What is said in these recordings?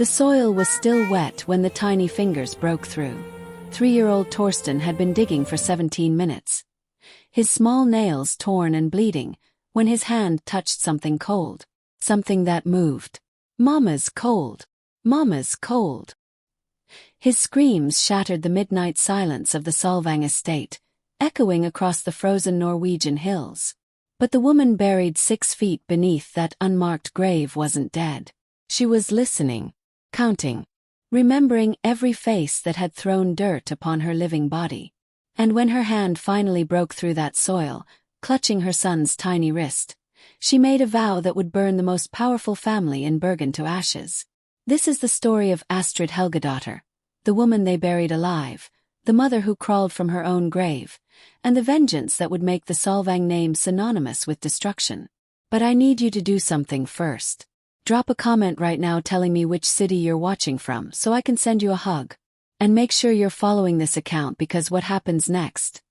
The soil was still wet when the tiny fingers broke through. 3-year-old Torsten had been digging for 17 minutes. His small nails torn and bleeding, when his hand touched something cold. Something that moved. "Mama's cold. Mama's cold." His screams shattered the midnight silence of the Solvang estate, echoing across the frozen Norwegian hills. But the woman buried 6 feet beneath that unmarked grave wasn't dead. She was listening, counting, remembering every face that had thrown dirt upon her living body. And when her hand finally broke through that soil, clutching her son's tiny wrist, she made a vow that would burn the most powerful family in Bergen to ashes. This is the story of Astrid Helgadottir, the woman they buried alive, the mother who crawled from her own grave, and the vengeance that would make the Solvang name synonymous with destruction. But I need you to do something first. Drop a comment right now telling me which city you're watching from so I can send you a hug. And make sure you're following this account because what happens next?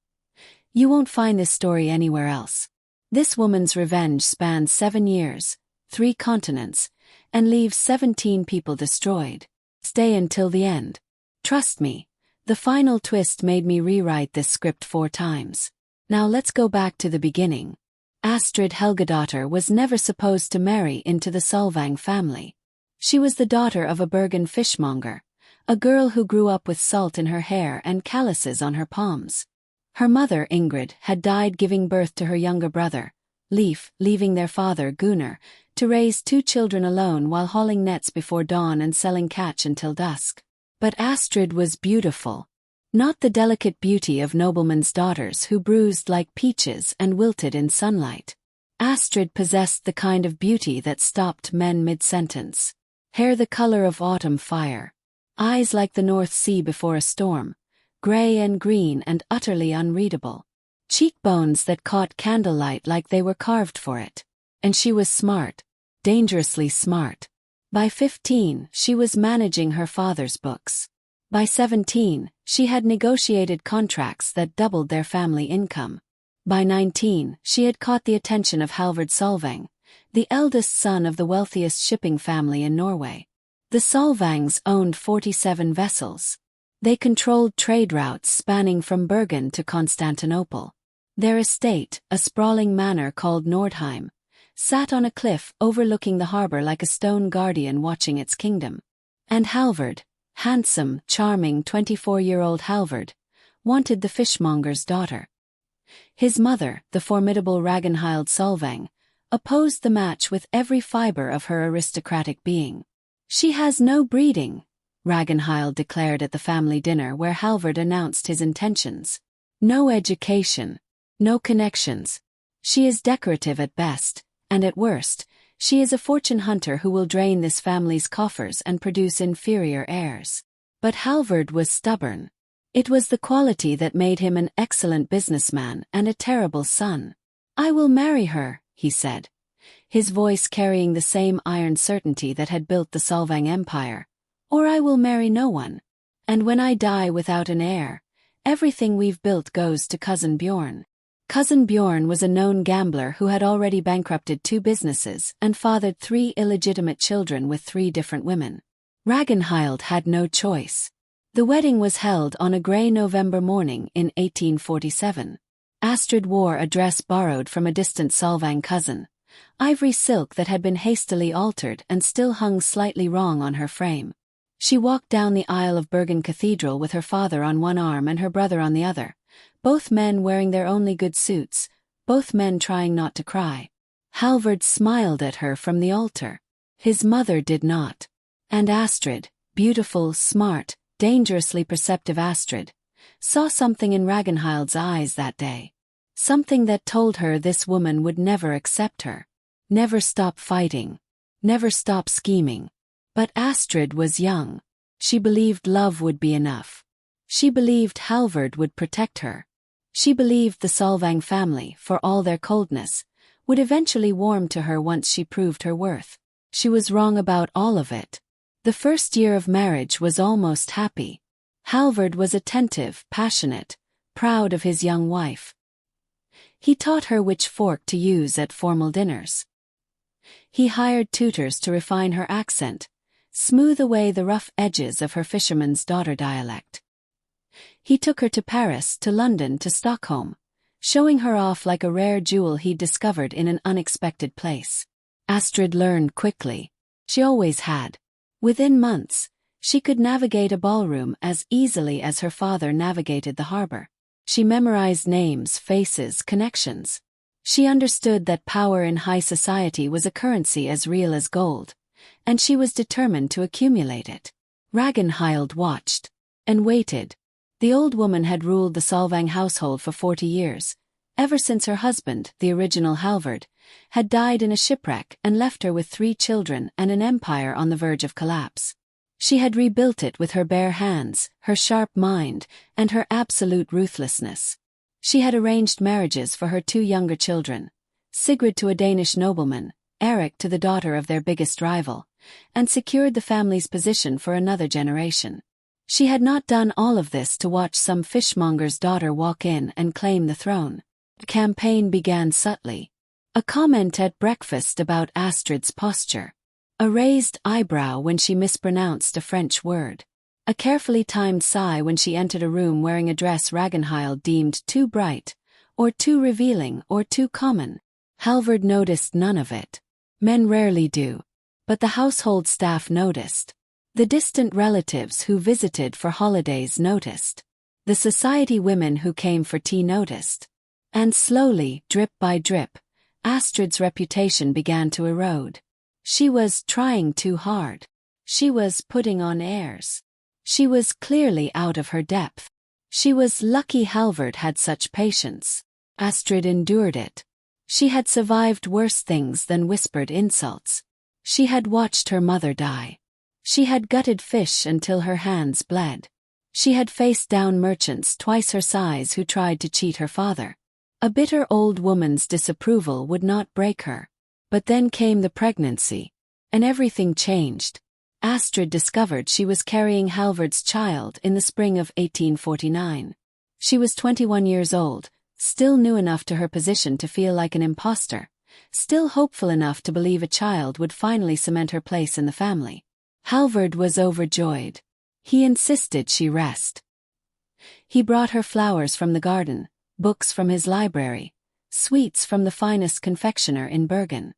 You won't find this story anywhere else. This woman's revenge spans 7 years, 3 continents, and leaves 17 people destroyed. Stay until the end. Trust me, the final twist made me rewrite this script 4 times. Now let's go back to the beginning. Astrid Helgadottir was never supposed to marry into the Solvang family. She was the daughter of a Bergen fishmonger, a girl who grew up with salt in her hair and calluses on her palms. Her mother, Ingrid, had died giving birth to her younger brother, Leif, leaving their father, Gunnar, to raise 2 children alone while hauling nets before dawn and selling catch until dusk. But Astrid was beautiful. Not the delicate beauty of noblemen's daughters who bruised like peaches and wilted in sunlight. Astrid possessed the kind of beauty that stopped men mid-sentence. Hair the color of autumn fire. Eyes like the North Sea before a storm, gray and green and utterly unreadable. Cheekbones that caught candlelight like they were carved for it. And she was smart. Dangerously smart. By 15, she was managing her father's books. By 17, she had negotiated contracts that doubled their family income. By 19, she had caught the attention of Halvard Solvang, the eldest son of the wealthiest shipping family in Norway. The Solvangs owned 47 vessels. They controlled trade routes spanning from Bergen to Constantinople. Their estate, a sprawling manor called Nordheim, sat on a cliff overlooking the harbor like a stone guardian watching its kingdom. And Halvard, handsome, charming 24-year-old Halvard, wanted the fishmonger's daughter. His mother, the formidable Ragnhild Solvang, opposed the match with every fiber of her aristocratic being. "She has no breeding," Ragnhild declared at the family dinner where Halvard announced his intentions. "No education. No connections. She is decorative at best, and at worst, she is a fortune hunter who will drain this family's coffers and produce inferior heirs." But Halvard was stubborn. It was the quality that made him an excellent businessman and a terrible son. "I will marry her," he said, his voice carrying the same iron certainty that had built the Solvang Empire. "Or I will marry no one. And when I die without an heir, everything we've built goes to Cousin Bjorn." Cousin Bjorn was a known gambler who had already bankrupted 2 businesses and fathered 3 illegitimate children with 3 different women. Ragnhild had no choice. The wedding was held on a grey November morning in 1847. Astrid wore a dress borrowed from a distant Solvang cousin, ivory silk that had been hastily altered and still hung slightly wrong on her frame. She walked down the aisle of Bergen Cathedral with her father on one arm and her brother on the other, both men wearing their only good suits, both men trying not to cry. Halvard smiled at her from the altar. His mother did not. And Astrid, beautiful, smart, dangerously perceptive Astrid, saw something in Ragnhild's eyes that day. Something that told her this woman would never accept her. Never stop fighting. Never stop scheming. But Astrid was young. She believed love would be enough. She believed Halvard would protect her. She believed the Solvang family, for all their coldness, would eventually warm to her once she proved her worth. She was wrong about all of it. The first year of marriage was almost happy. Halvard was attentive, passionate, proud of his young wife. He taught her which fork to use at formal dinners. He hired tutors to refine her accent, smooth away the rough edges of her fisherman's daughter dialect. He took her to Paris, to London, to Stockholm, showing her off like a rare jewel he'd discovered in an unexpected place. Astrid learned quickly. She always had. Within months, she could navigate a ballroom as easily as her father navigated the harbor. She memorized names, faces, connections. She understood that power in high society was a currency as real as gold, and she was determined to accumulate it. Ragnhild watched and waited. The old woman had ruled the Solvang household for 40 years, ever since her husband, the original Halvard, had died in a shipwreck and left her with 3 children and an empire on the verge of collapse. She had rebuilt it with her bare hands, her sharp mind, and her absolute ruthlessness. She had arranged marriages for her 2 younger children, Sigrid to a Danish nobleman, Eric to the daughter of their biggest rival, and secured the family's position for another generation. She had not done all of this to watch some fishmonger's daughter walk in and claim the throne. The campaign began subtly. A comment at breakfast about Astrid's posture. A raised eyebrow when she mispronounced a French word. A carefully timed sigh when she entered a room wearing a dress Ragnhild deemed too bright, or too revealing, or too common. Halvard noticed none of it. Men rarely do. But the household staff noticed. The distant relatives who visited for holidays noticed. The society women who came for tea noticed. And slowly, drip by drip, Astrid's reputation began to erode. She was trying too hard. She was putting on airs. She was clearly out of her depth. She was lucky Halvard had such patience. Astrid endured it. She had survived worse things than whispered insults. She had watched her mother die. She had gutted fish until her hands bled. She had faced down merchants twice her size who tried to cheat her father. A bitter old woman's disapproval would not break her. But then came the pregnancy, and everything changed. Astrid discovered she was carrying Halvard's child in the spring of 1849. She was 21 years old, still new enough to her position to feel like an imposter, still hopeful enough to believe a child would finally cement her place in the family. Halvard was overjoyed. He insisted she rest. He brought her flowers from the garden, books from his library, sweets from the finest confectioner in Bergen.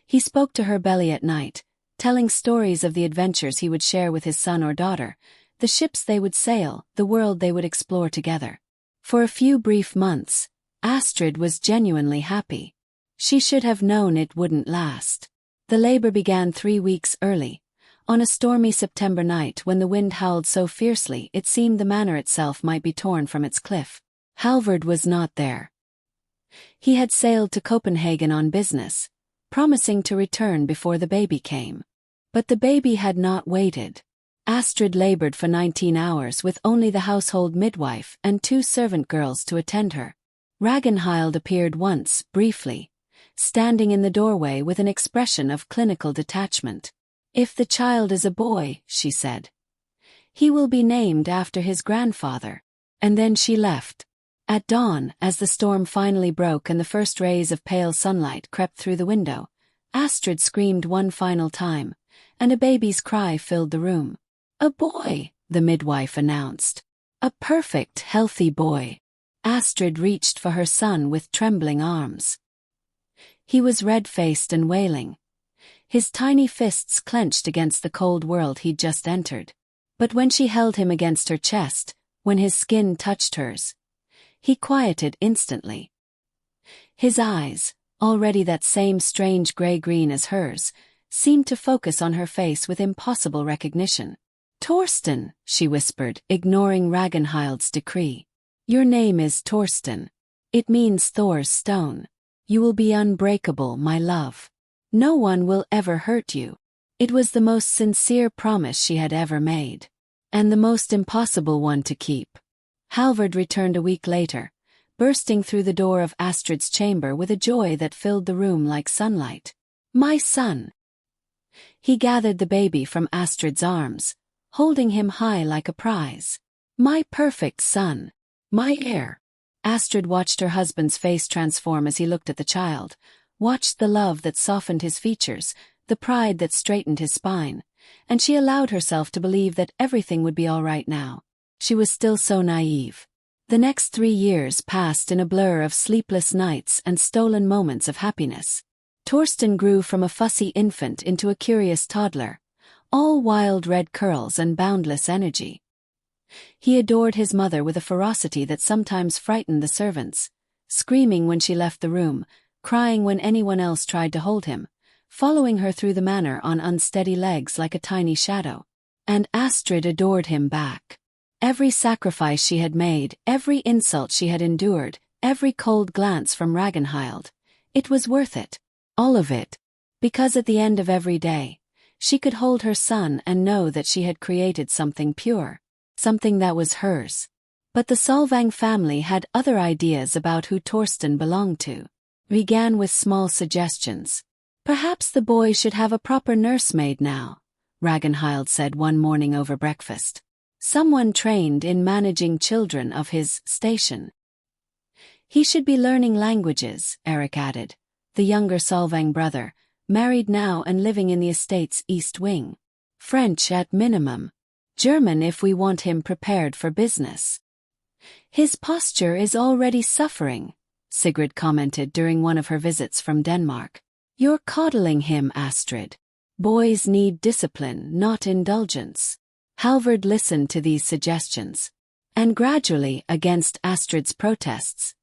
He spoke to her belly at night, telling stories of the adventures he would share with his son or daughter, the ships they would sail, the world they would explore together. For a few brief months, Astrid was genuinely happy. She should have known it wouldn't last. The labor began 3 weeks early, on a stormy September night when the wind howled so fiercely it seemed the manor itself might be torn from its cliff. Halvard was not there. He had sailed to Copenhagen on business, promising to return before the baby came. But the baby had not waited. Astrid labored for 19 hours with only the household midwife and 2 servant girls to attend her. Ragnhild appeared once, briefly, standing in the doorway with an expression of clinical detachment. "If the child is a boy," she said, "he will be named after his grandfather." And then she left. At dawn, as the storm finally broke and the first rays of pale sunlight crept through the window, Astrid screamed one final time, and a baby's cry filled the room. "A boy," the midwife announced. "A perfect, healthy boy." Astrid reached for her son with trembling arms. He was red-faced and wailing, his tiny fists clenched against the cold world he'd just entered. But when she held him against her chest, when his skin touched hers, he quieted instantly. His eyes, already that same strange gray-green as hers, seemed to focus on her face with impossible recognition. "Torsten," she whispered, ignoring Ragnhild's decree. "Your name is Torsten. It means Thor's stone. You will be unbreakable, my love. No one will ever hurt you." It was the most sincere promise she had ever made. And the most impossible one to keep. Halvard returned a week later, bursting through the door of Astrid's chamber with a joy that filled the room like sunlight. "My son!" He gathered the baby from Astrid's arms, holding him high like a prize. "My perfect son! My heir!" Astrid watched her husband's face transform as he looked at the child, watched the love that softened his features, the pride that straightened his spine, and she allowed herself to believe that everything would be all right now. She was still so naive. The next 3 years passed in a blur of sleepless nights and stolen moments of happiness. Torsten grew from a fussy infant into a curious toddler, all wild red curls and boundless energy. He adored his mother with a ferocity that sometimes frightened the servants, screaming when she left the room, crying when anyone else tried to hold him, following her through the manor on unsteady legs like a tiny shadow. And Astrid adored him back. Every sacrifice she had made, every insult she had endured, every cold glance from Ragnhild, it was worth it. All of it. Because at the end of every day, she could hold her son and know that she had created something pure, something that was hers. But the Solvang family had other ideas about who Torsten belonged to. Began with small suggestions. Perhaps the boy should have a proper nursemaid now, Ragnhild said one morning over breakfast. Someone trained in managing children of his station. He should be learning languages, Eric added, the younger Solvang brother, married now and living in the estate's east wing. French at minimum. German if we want him prepared for business. His posture is already suffering, Sigrid commented during one of her visits from Denmark. You're coddling him, Astrid. Boys need discipline, not indulgence. Halvard listened to these suggestions. And gradually, against Astrid's protests,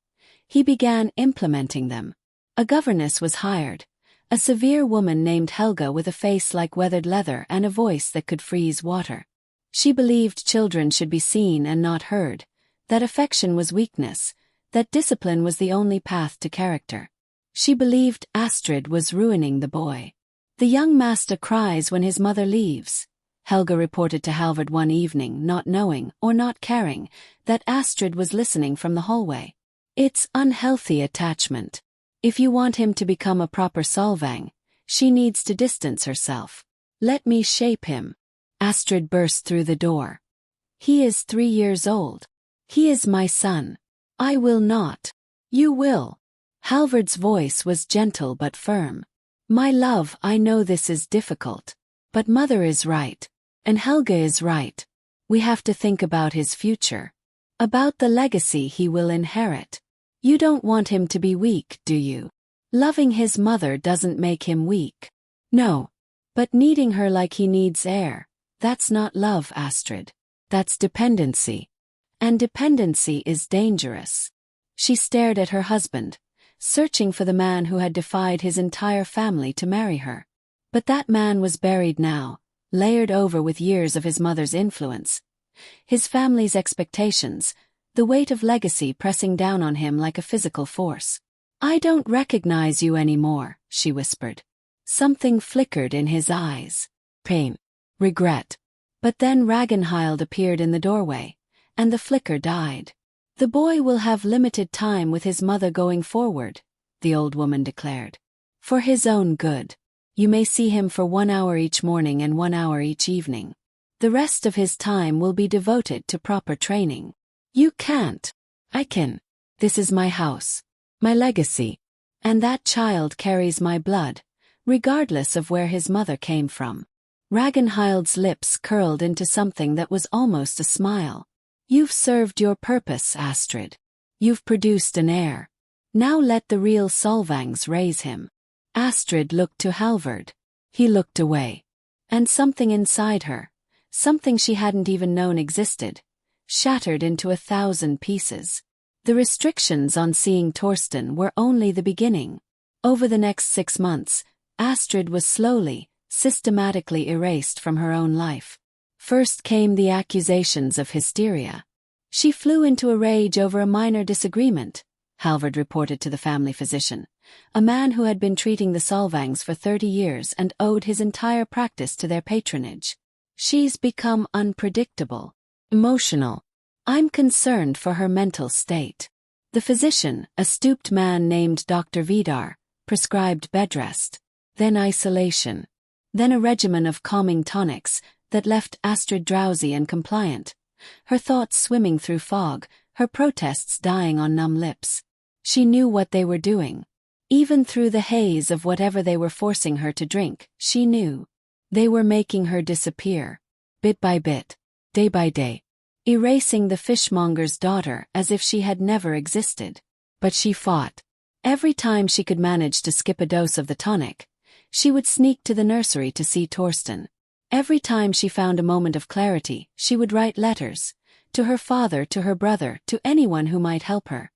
he began implementing them. A governess was hired, a severe woman named Helga with a face like weathered leather and a voice that could freeze water. She believed children should be seen and not heard, that affection was weakness, that discipline was the only path to character. She believed Astrid was ruining the boy. The young master cries when his mother leaves, Helga reported to Halvard one evening, not knowing, or not caring, that Astrid was listening from the hallway. It's unhealthy attachment. If you want him to become a proper Solvang, she needs to distance herself. Let me shape him. Astrid burst through the door. He is 3 years old. He is my son. I will not. You will. Halvard's voice was gentle but firm. My love, I know this is difficult. But mother is right. And Helga is right. We have to think about his future. About the legacy he will inherit. You don't want him to be weak, do you? Loving his mother doesn't make him weak. No. But needing her like he needs air, that's not love, Astrid. That's dependency. And dependency is dangerous. She stared at her husband, searching for the man who had defied his entire family to marry her. But that man was buried now, layered over with years of his mother's influence. His family's expectations, the weight of legacy pressing down on him like a physical force. I don't recognize you anymore, she whispered. Something flickered in his eyes. Pain. Regret. But then Ragnhild appeared in the doorway, and the flicker died. The boy will have limited time with his mother going forward, the old woman declared. For his own good. You may see him for 1 hour each morning and 1 hour each evening. The rest of his time will be devoted to proper training. You can't. I can. This is my house. My legacy. And that child carries my blood, regardless of where his mother came from. Ragnhild's lips curled into something that was almost a smile. You've served your purpose, Astrid. You've produced an heir. Now let the real Solvangs raise him. Astrid looked to Halvard. He looked away. And something inside her, something she hadn't even known existed, shattered into 1,000 pieces. The restrictions on seeing Torsten were only the beginning. Over the next 6 months, Astrid was slowly, systematically erased from her own life. First came the accusations of hysteria. She flew into a rage over a minor disagreement, Halvard reported to the family physician, a man who had been treating the Solvangs for 30 years and owed his entire practice to their patronage. She's become unpredictable, emotional. I'm concerned for her mental state. The physician, a stooped man named Dr. Vidar, prescribed bedrest, then isolation, then a regimen of calming tonics that left Astrid drowsy and compliant, her thoughts swimming through fog, her protests dying on numb lips. She knew what they were doing. Even through the haze of whatever they were forcing her to drink, she knew. They were making her disappear. Bit by bit. Day by day. Erasing the fishmonger's daughter as if she had never existed. But she fought. Every time she could manage to skip a dose of the tonic, she would sneak to the nursery to see Torsten. Every time she found a moment of clarity, she would write letters. To her father, to her brother, to anyone who might help her.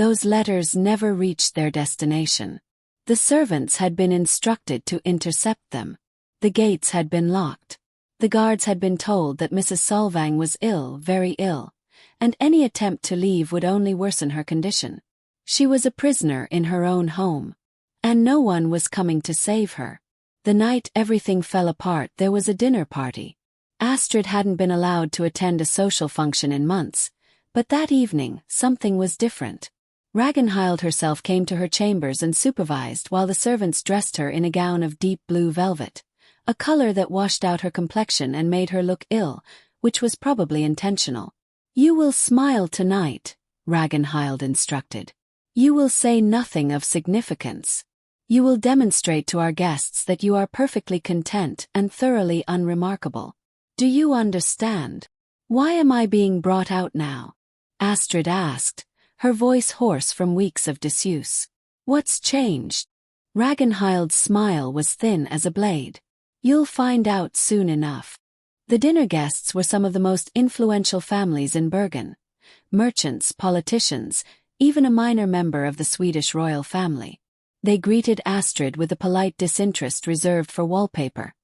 Those letters never reached their destination. The servants had been instructed to intercept them. The gates had been locked. The guards had been told that Mrs. Solvang was ill, very ill, and any attempt to leave would only worsen her condition. She was a prisoner in her own home. And no one was coming to save her. The night everything fell apart, there was a dinner party. Astrid hadn't been allowed to attend a social function in months, but that evening, something was different. Ragnhild herself came to her chambers and supervised while the servants dressed her in a gown of deep blue velvet, a color that washed out her complexion and made her look ill, which was probably intentional. "You will smile tonight," Ragnhild instructed. "You will say nothing of significance. You will demonstrate to our guests that you are perfectly content and thoroughly unremarkable. Do you understand? Why am I being brought out now?" Astrid asked, her voice hoarse from weeks of disuse. "What's changed?" Ragnhild's smile was thin as a blade. "You'll find out soon enough." The dinner guests were some of the most influential families in Bergen. Merchants, politicians, even a minor member of the Swedish royal family. They greeted Astrid with the polite disinterest reserved for wallpaper,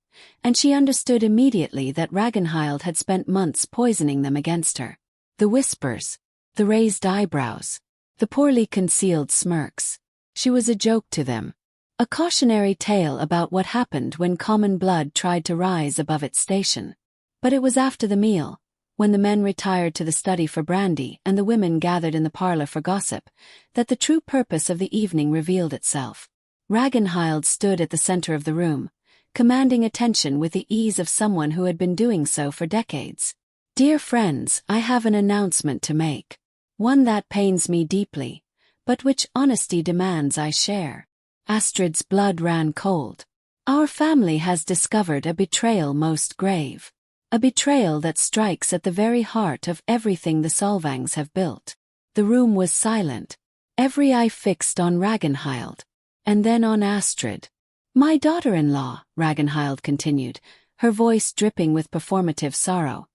and she understood immediately that Ragnhild had spent months poisoning them against her. The whispers, the raised eyebrows, the poorly concealed smirks. She was a joke to them. A cautionary tale about what happened when common blood tried to rise above its station. But it was after the meal, when the men retired to the study for brandy and the women gathered in the parlor for gossip, that the true purpose of the evening revealed itself. Ragnhild stood at the center of the room, commanding attention with the ease of someone who had been doing so for decades. "Dear friends, I have an announcement to make. One that pains me deeply, but which honesty demands I share." Astrid's blood ran cold. "Our family has discovered a betrayal most grave. A betrayal that strikes at the very heart of everything the Solvangs have built." The room was silent, every eye fixed on Ragnhild, and then on Astrid. "My daughter-in-law," Ragnhild continued, her voice dripping with performative sorrow,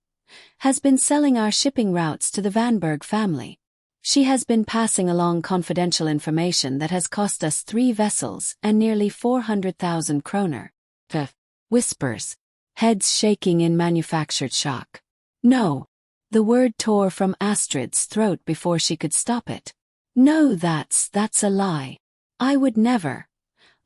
"has been selling our shipping routes to the Vanberg family. She has been passing along confidential information that has cost us 3 vessels and nearly 400,000 kroner. Whispers, heads shaking in manufactured shock. "No." The word tore from Astrid's throat before she could stop it. "No, that's a lie. I would never.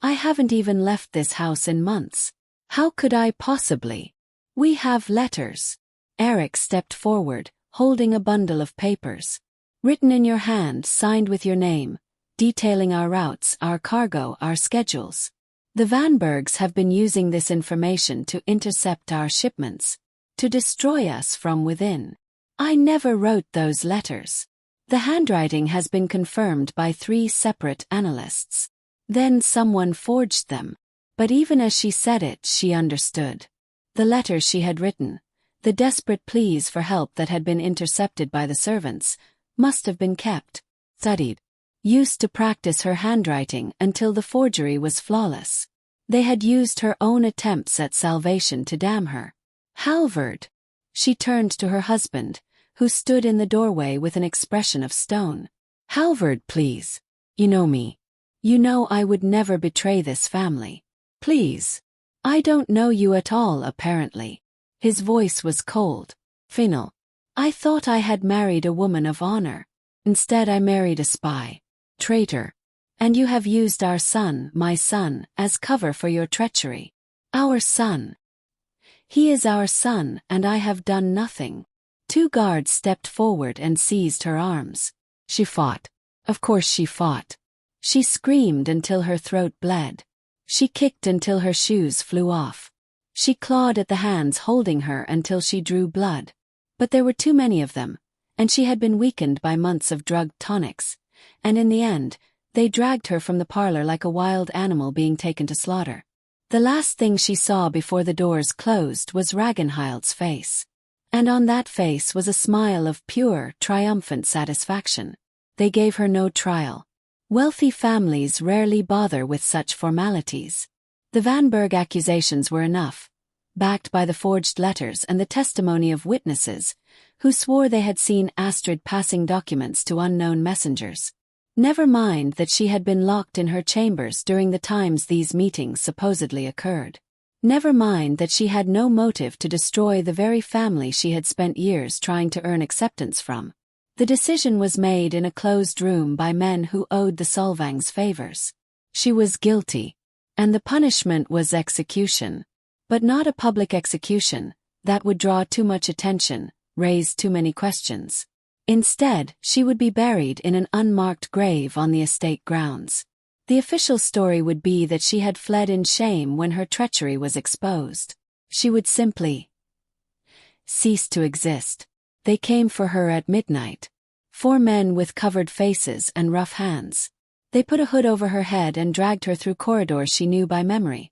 I haven't even left this house in months. How could I possibly? We have letters." Eric stepped forward, holding a bundle of papers. "Written in your hand, signed with your name, detailing our routes, our cargo, our schedules. The Vanbergs have been using this information to intercept our shipments, to destroy us from within. I never wrote those letters. The handwriting has been confirmed by 3 separate analysts. Then someone forged them." But even as she said it, she understood. The letters she had written, the desperate pleas for help that had been intercepted by the servants, must have been kept, studied, used to practice her handwriting until the forgery was flawless. They had used her own attempts at salvation to damn her. "Halvard." She turned to her husband, who stood in the doorway with an expression of stone. "Halvard, please. You know me. You know I would never betray this family. Please. I don't know you at all, apparently." His voice was cold. "Final. I thought I had married a woman of honor. Instead I married a spy. Traitor. And you have used our son, my son, as cover for your treachery. Our son. He is our son, and I have done nothing." 2 guards stepped forward and seized her arms. She fought. Of course she fought. She screamed until her throat bled. She kicked until her shoes flew off. She clawed at the hands holding her until she drew blood. But there were too many of them, and she had been weakened by months of drugged tonics, and in the end, They dragged her from the parlor like a wild animal being taken to slaughter. The last thing she saw before the doors closed was Ragnhild's face. And on that face was a smile of pure, triumphant satisfaction. They gave her no trial. Wealthy families rarely bother with such formalities. The Vanberg accusations were enough, backed by the forged letters and the testimony of witnesses, who swore they had seen Astrid passing documents to unknown messengers. Never mind that she had been locked in her chambers during the times these meetings supposedly occurred. Never mind that she had no motive to destroy the very family she had spent years trying to earn acceptance from. The decision was made in a closed room by men who owed the Solvangs favors. She was guilty, and the punishment was execution. But not a public execution, that would draw too much attention, raise too many questions. Instead, she would be buried in an unmarked grave on the estate grounds. The official story would be that she had fled in shame when her treachery was exposed. She would simply cease to exist. They came for her at midnight. 4 men with covered faces and rough hands. They put a hood over her head and dragged her through corridors she knew by memory.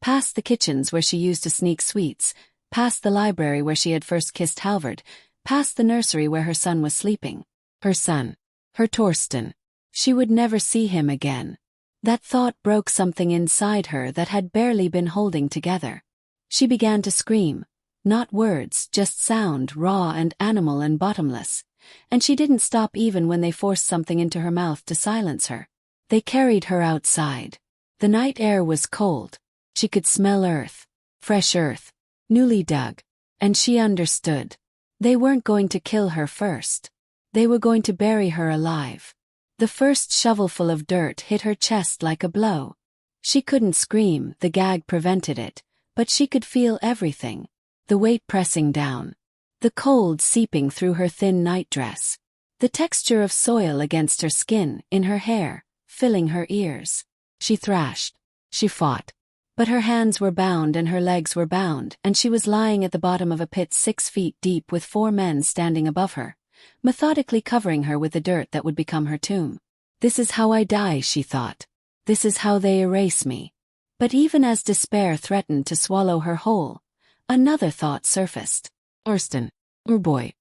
Past the kitchens where she used to sneak sweets, past the library where she had first kissed Halvard, past the nursery where her son was sleeping. Her son. Her Torsten. She would never see him again. That thought broke something inside her that had barely been holding together. She began to scream. Not words, just sound, raw and animal and bottomless. And she didn't stop even when they forced something into her mouth to silence her. They carried her outside. The night air was cold. She could smell earth. Fresh earth. Newly dug. And she understood. They weren't going to kill her first. They were going to bury her alive. The first shovelful of dirt hit her chest like a blow. She couldn't scream, the gag prevented it, but she could feel everything. The weight pressing down. The cold seeping through her thin nightdress. The texture of soil against her skin, in her hair, filling her ears. She thrashed. She fought. But her hands were bound and her legs were bound, and she was lying at the bottom of a pit 6 feet deep with 4 men standing above her, methodically covering her with the dirt that would become her tomb. This is how I die, she thought. This is how they erase me. But even as despair threatened to swallow her whole, another thought surfaced. Torsten. Her boy.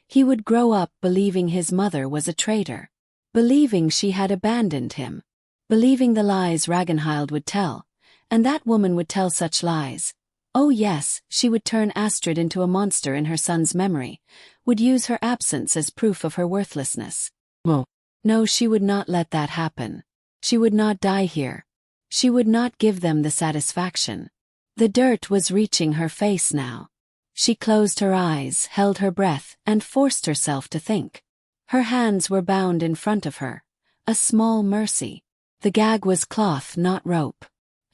He would grow up believing his mother was a traitor. Believing she had abandoned him. Believing the lies Ragnhild would tell. And that woman would tell such lies. Oh yes, she would turn Astrid into a monster in her son's memory, would use her absence as proof of her worthlessness. No, she would not let that happen. She would not die here. She would not give them the satisfaction. The dirt was reaching her face now. She closed her eyes, held her breath, and forced herself to think. Her hands were bound in front of her. A small mercy. The gag was cloth, not rope.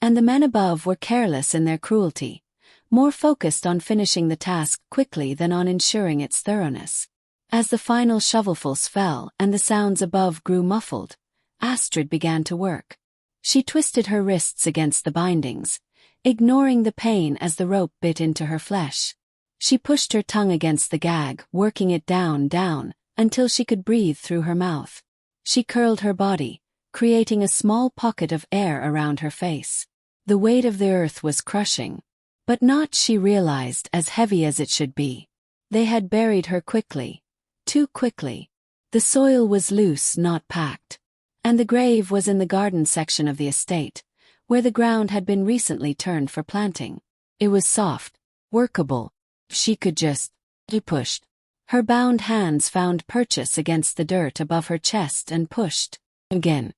And the men above were careless in their cruelty, more focused on finishing the task quickly than on ensuring its thoroughness. As the final shovelfuls fell and the sounds above grew muffled, Astrid began to work. She twisted her wrists against the bindings, ignoring the pain as the rope bit into her flesh. She pushed her tongue against the gag, working it down, until she could breathe through her mouth. She curled her body, creating a small pocket of air around her face. The weight of the earth was crushing, but not, she realized, as heavy as it should be. They had buried her quickly, too quickly. The soil was loose, not packed. And the grave was in the garden section of the estate, where the ground had been recently turned for planting. It was soft, workable. She could just pushed. Her bound hands found purchase against the dirt above her chest and pushed. Again.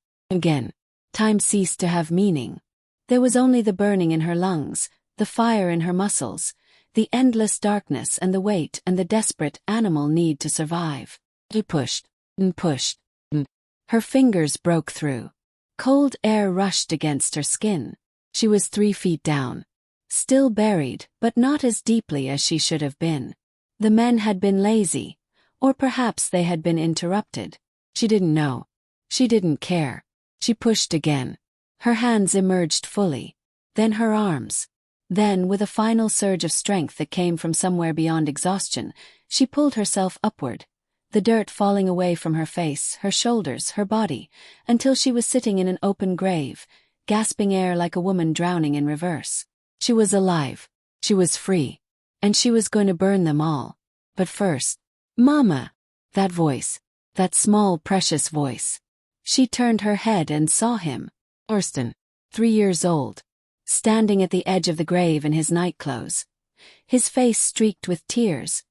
Time ceased to have meaning. There was only the burning in her lungs, the fire in her muscles, the endless darkness and the weight and the desperate animal need to survive. She pushed. Her fingers broke through. Cold air rushed against her skin. She was 3 feet down. Still buried, but not as deeply as she should have been. The men had been lazy, or perhaps they had been interrupted. She didn't know. She didn't care. She pushed again. Her hands emerged fully. Then her arms. Then, with a final surge of strength that came from somewhere beyond exhaustion, she pulled herself upward, the dirt falling away from her face, her shoulders, her body, until she was sitting in an open grave, gasping air like a woman drowning in reverse. She was alive. She was free. And she was going to burn them all. But first, Mama! That voice. That small, precious voice. She turned her head and saw him. Torsten, 3 years old, standing at the edge of the grave in his nightclothes. His face streaked with tears.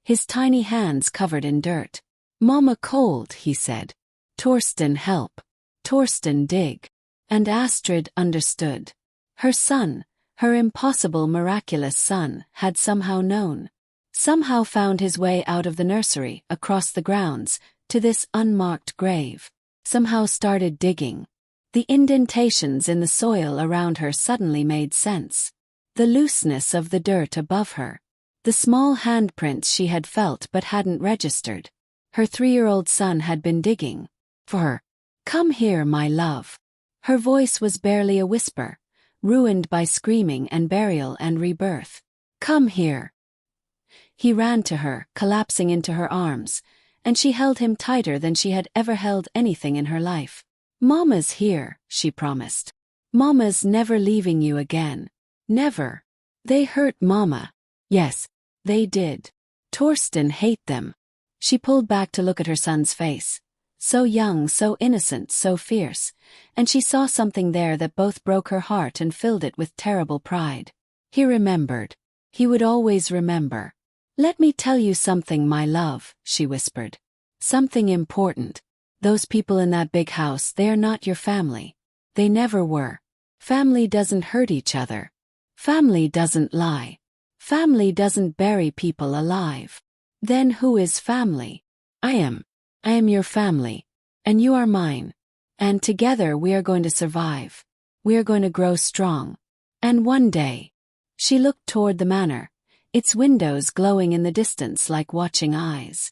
His tiny hands covered in dirt. Mama cold, he said. Torsten help. Torsten dig. And Astrid understood. Her son, her impossible miraculous son, had somehow known. Somehow found his way out of the nursery, across the grounds, to this unmarked grave. Somehow started digging. The indentations in the soil around her suddenly made sense. The looseness of the dirt above her. The small handprints she had felt but hadn't registered. Her 3-year-old son had been digging. For her. Come here, my love. Her voice was barely a whisper, ruined by screaming and burial and rebirth. Come here. He ran to her, collapsing into her arms, and she held him tighter than she had ever held anything in her life. Mama's here, she promised. Mama's never leaving you again. Never. They hurt Mama. Yes, they did. Torsten hate them. She pulled back to look at her son's face. So young, so innocent, so fierce, and she saw something there that both broke her heart and filled it with terrible pride. He remembered. He would always remember. Let me tell you something, my love, she whispered. Something important. Those people in that big house, they are not your family. They never were. Family doesn't hurt each other. Family doesn't lie. Family doesn't bury people alive. Then who is family? I am. I am your family. And you are mine. And together we are going to survive. We are going to grow strong. And one day. She looked toward the manor, its windows glowing in the distance like watching eyes.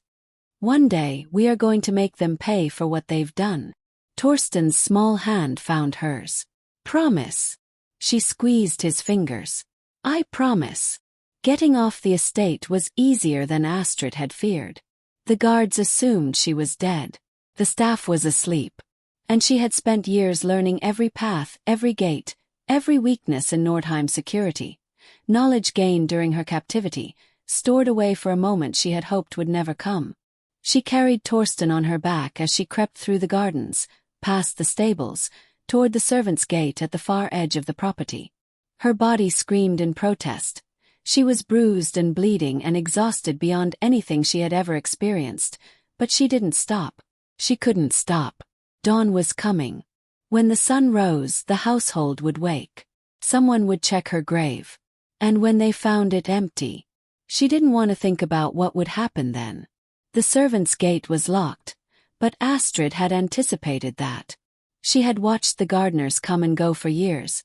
One day we are going to make them pay for what they've done. Torsten's small hand found hers. Promise. She squeezed his fingers. I promise. Getting off the estate was easier than Astrid had feared. The guards assumed she was dead. The staff was asleep. And she had spent years learning every path, every gate, every weakness in Nordheim's security. Knowledge gained during her captivity, stored away for a moment she had hoped would never come. She carried Torsten on her back as she crept through the gardens, past the stables, toward the servants' gate at the far edge of the property. Her body screamed in protest. She was bruised and bleeding and exhausted beyond anything she had ever experienced, but she didn't stop. She couldn't stop. Dawn was coming. When the sun rose, the household would wake. Someone would check her grave. And when they found it empty, she didn't want to think about what would happen then. The servants' gate was locked, but Astrid had anticipated that. She had watched the gardeners come and go for years,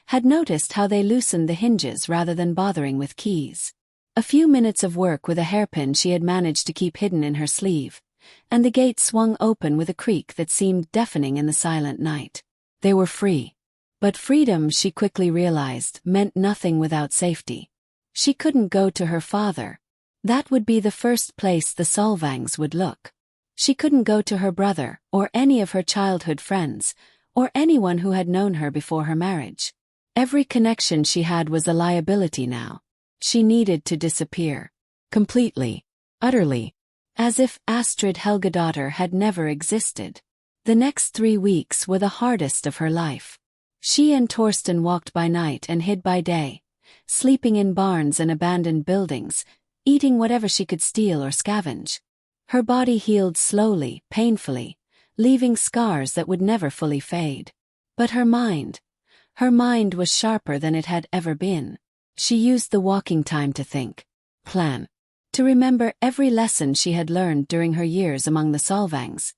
had noticed how they loosened the hinges rather than bothering with keys. A few minutes of work with a hairpin she had managed to keep hidden in her sleeve, and the gate swung open with a creak that seemed deafening in the silent night. They were free. But freedom, she quickly realized, meant nothing without safety. She couldn't go to her father. That would be the first place the Solvangs would look. She couldn't go to her brother, or any of her childhood friends, or anyone who had known her before her marriage. Every connection she had was a liability now. She needed to disappear. Completely. Utterly. As if Astrid Helgadottir had never existed. The next 3 weeks were the hardest of her life. She and Torsten walked by night and hid by day, sleeping in barns and abandoned buildings, eating whatever she could steal or scavenge. Her body healed slowly, painfully, leaving scars that would never fully fade. But her mind was sharper than it had ever been. She used the walking time to think, plan, to remember every lesson she had learned during her years among the Solvangs,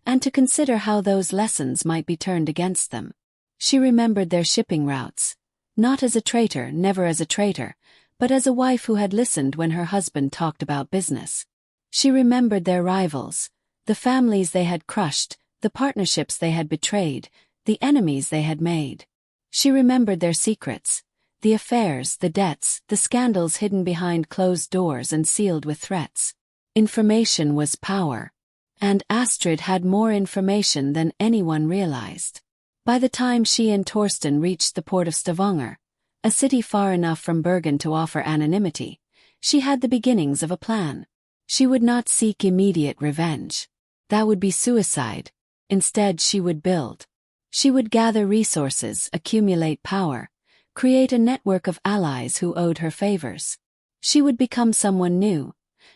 and to consider how those lessons might be turned against them. She remembered their shipping routes, not as a traitor, never as a traitor, but as a wife who had listened when her husband talked about business. She remembered their rivals, the families they had crushed, the partnerships they had betrayed, the enemies they had made. She remembered their secrets, the affairs, the debts, the scandals hidden behind closed doors and sealed with threats. Information was power. And Astrid had more information than anyone realized. By the time she and Torsten reached the port of Stavanger, a city far enough from Bergen to offer anonymity, she had the beginnings of a plan. She would not seek immediate revenge. That would be suicide. Instead, she would build. She would gather resources, accumulate power, create a network of allies who owed her favors. She would become someone new,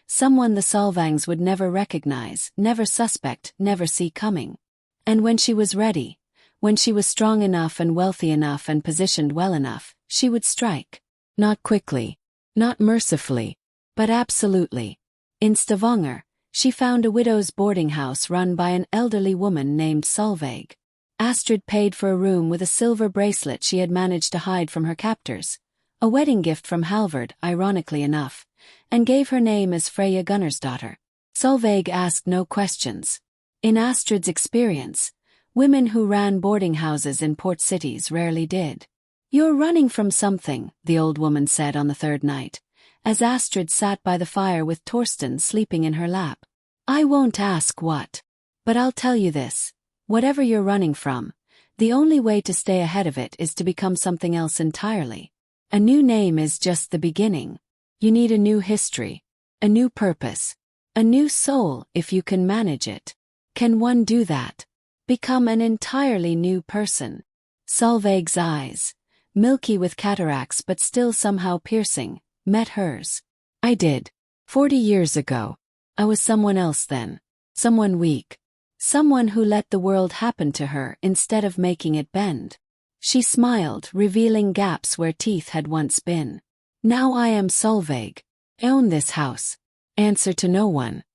someone the Solvangs would never recognize, never suspect, never see coming. And when she was ready, when she was strong enough and wealthy enough and positioned well enough, she would strike. Not quickly, not mercifully, but absolutely. In Stavanger, she found a widow's boarding house run by an elderly woman named Solveig. Astrid paid for a room with a silver bracelet she had managed to hide from her captors, a wedding gift from Halvard, ironically enough, and gave her name as Freyja Gunnarsdottir. Solveig asked no questions. In Astrid's experience, women who ran boarding houses in port cities rarely did. "You're running from something," the old woman said on the third night, as Astrid sat by the fire with Torsten sleeping in her lap. "I won't ask what. But I'll tell you this. Whatever you're running from, the only way to stay ahead of it is to become something else entirely. A new name is just the beginning. You need a new history, a new purpose, a new soul if you can manage it. Can one do that? Become an entirely new person?" Solveig's eyes, milky with cataracts but still somehow piercing, met hers. "I did. 40 years ago. I was someone else then. Someone weak. Someone who let the world happen to her instead of making it bend." She smiled, revealing gaps where teeth had once been. "Now I am Solveig. I own this house. Answer to no one.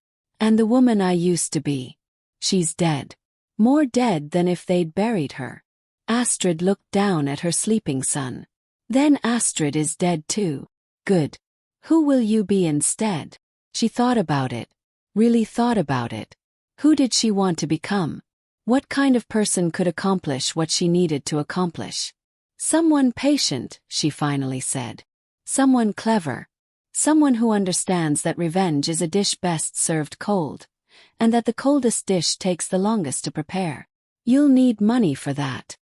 And the woman I used to be. She's dead. More dead than if they'd buried her." Astrid looked down at her sleeping son. "Then Astrid is dead too. Good. Who will you be instead?" She thought about it. Really thought about it. Who did she want to become? What kind of person could accomplish what she needed to accomplish? "Someone patient," she finally said. "Someone clever. Someone who understands that revenge is a dish best served cold, and that the coldest dish takes the longest to prepare. You'll need money for that.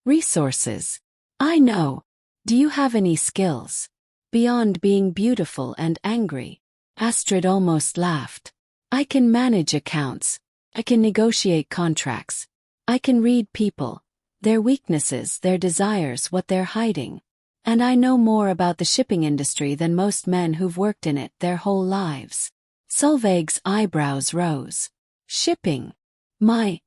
Resources. I know. Do you have any skills? Beyond being beautiful and angry?" Astrid almost laughed. "I can manage accounts. I can negotiate contracts. I can read people, their weaknesses, their desires, what they're hiding. And I know more about the shipping industry than most men who've worked in it their whole lives." Solveig's eyebrows rose. "Shipping? My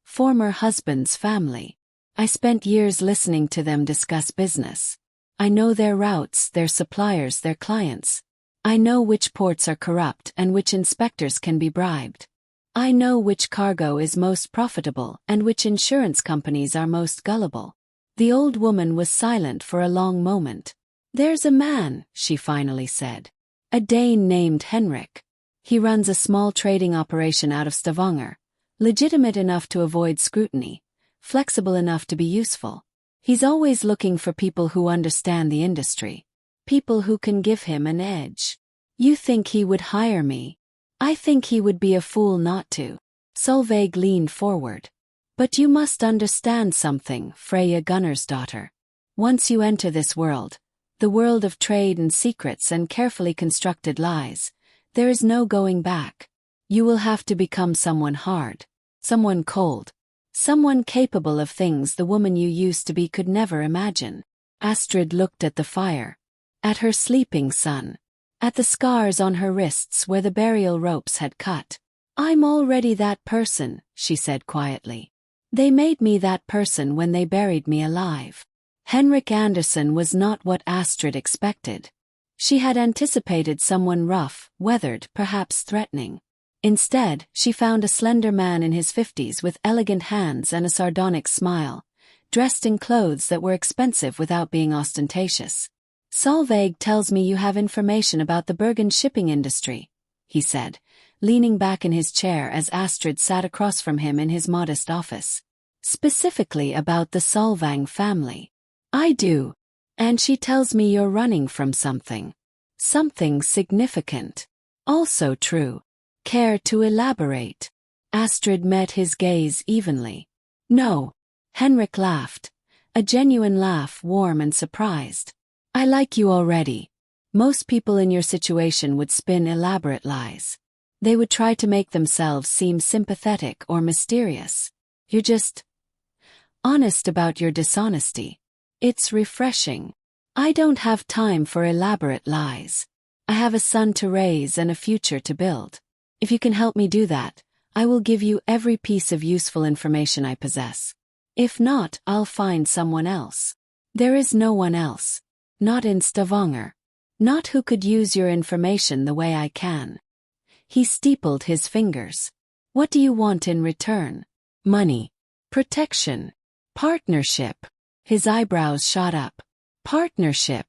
former husband's family. I spent years listening to them discuss business. I know their routes, their suppliers, their clients. I know which ports are corrupt and which inspectors can be bribed. I know which cargo is most profitable and which insurance companies are most gullible." The old woman was silent for a long moment. "There's a man," she finally said. "A Dane named Henrik. He runs a small trading operation out of Stavanger, legitimate enough to avoid scrutiny, flexible enough to be useful. He's always looking for people who understand the industry, people who can give him an edge. You think he would hire me? I think he would be a fool not to." Solveig leaned forward. "But you must understand something, Freyja Gunnarsdottir. Once you enter this world, the world of trade and secrets and carefully constructed lies, there is no going back. You will have to become someone hard, someone cold, someone capable of things the woman you used to be could never imagine." Astrid looked at the fire, at her sleeping son, at the scars on her wrists where the burial ropes had cut. "I'm already that person," she said quietly. "They made me that person when they buried me alive." Henrik Anderson was not what Astrid expected. She had anticipated someone rough, weathered, perhaps threatening. Instead, she found a slender man in his 50s with elegant hands and a sardonic smile, dressed in clothes that were expensive without being ostentatious. "Solveig tells me you have information about the Bergen shipping industry," he said, leaning back in his chair as Astrid sat across from him in his modest office. "Specifically about the Solvang family." "I do. And she tells me you're running from something. Something significant." Also true. Care to elaborate? Astrid met his gaze evenly. No. Henrik laughed. A genuine laugh, warm and surprised. I like you already. Most people in your situation would spin elaborate lies. They would try to make themselves seem sympathetic or mysterious. You're just honest about your dishonesty. It's refreshing. I don't have time for elaborate lies. I have a son to raise and a future to build. If you can help me do that, I will give you every piece of useful information I possess. If not, I'll find someone else. There is no one else. Not in Stavanger. Not who could use your information the way I can. He steepled his fingers. What do you want in return? Money. Protection. Partnership. His eyebrows shot up. Partnership.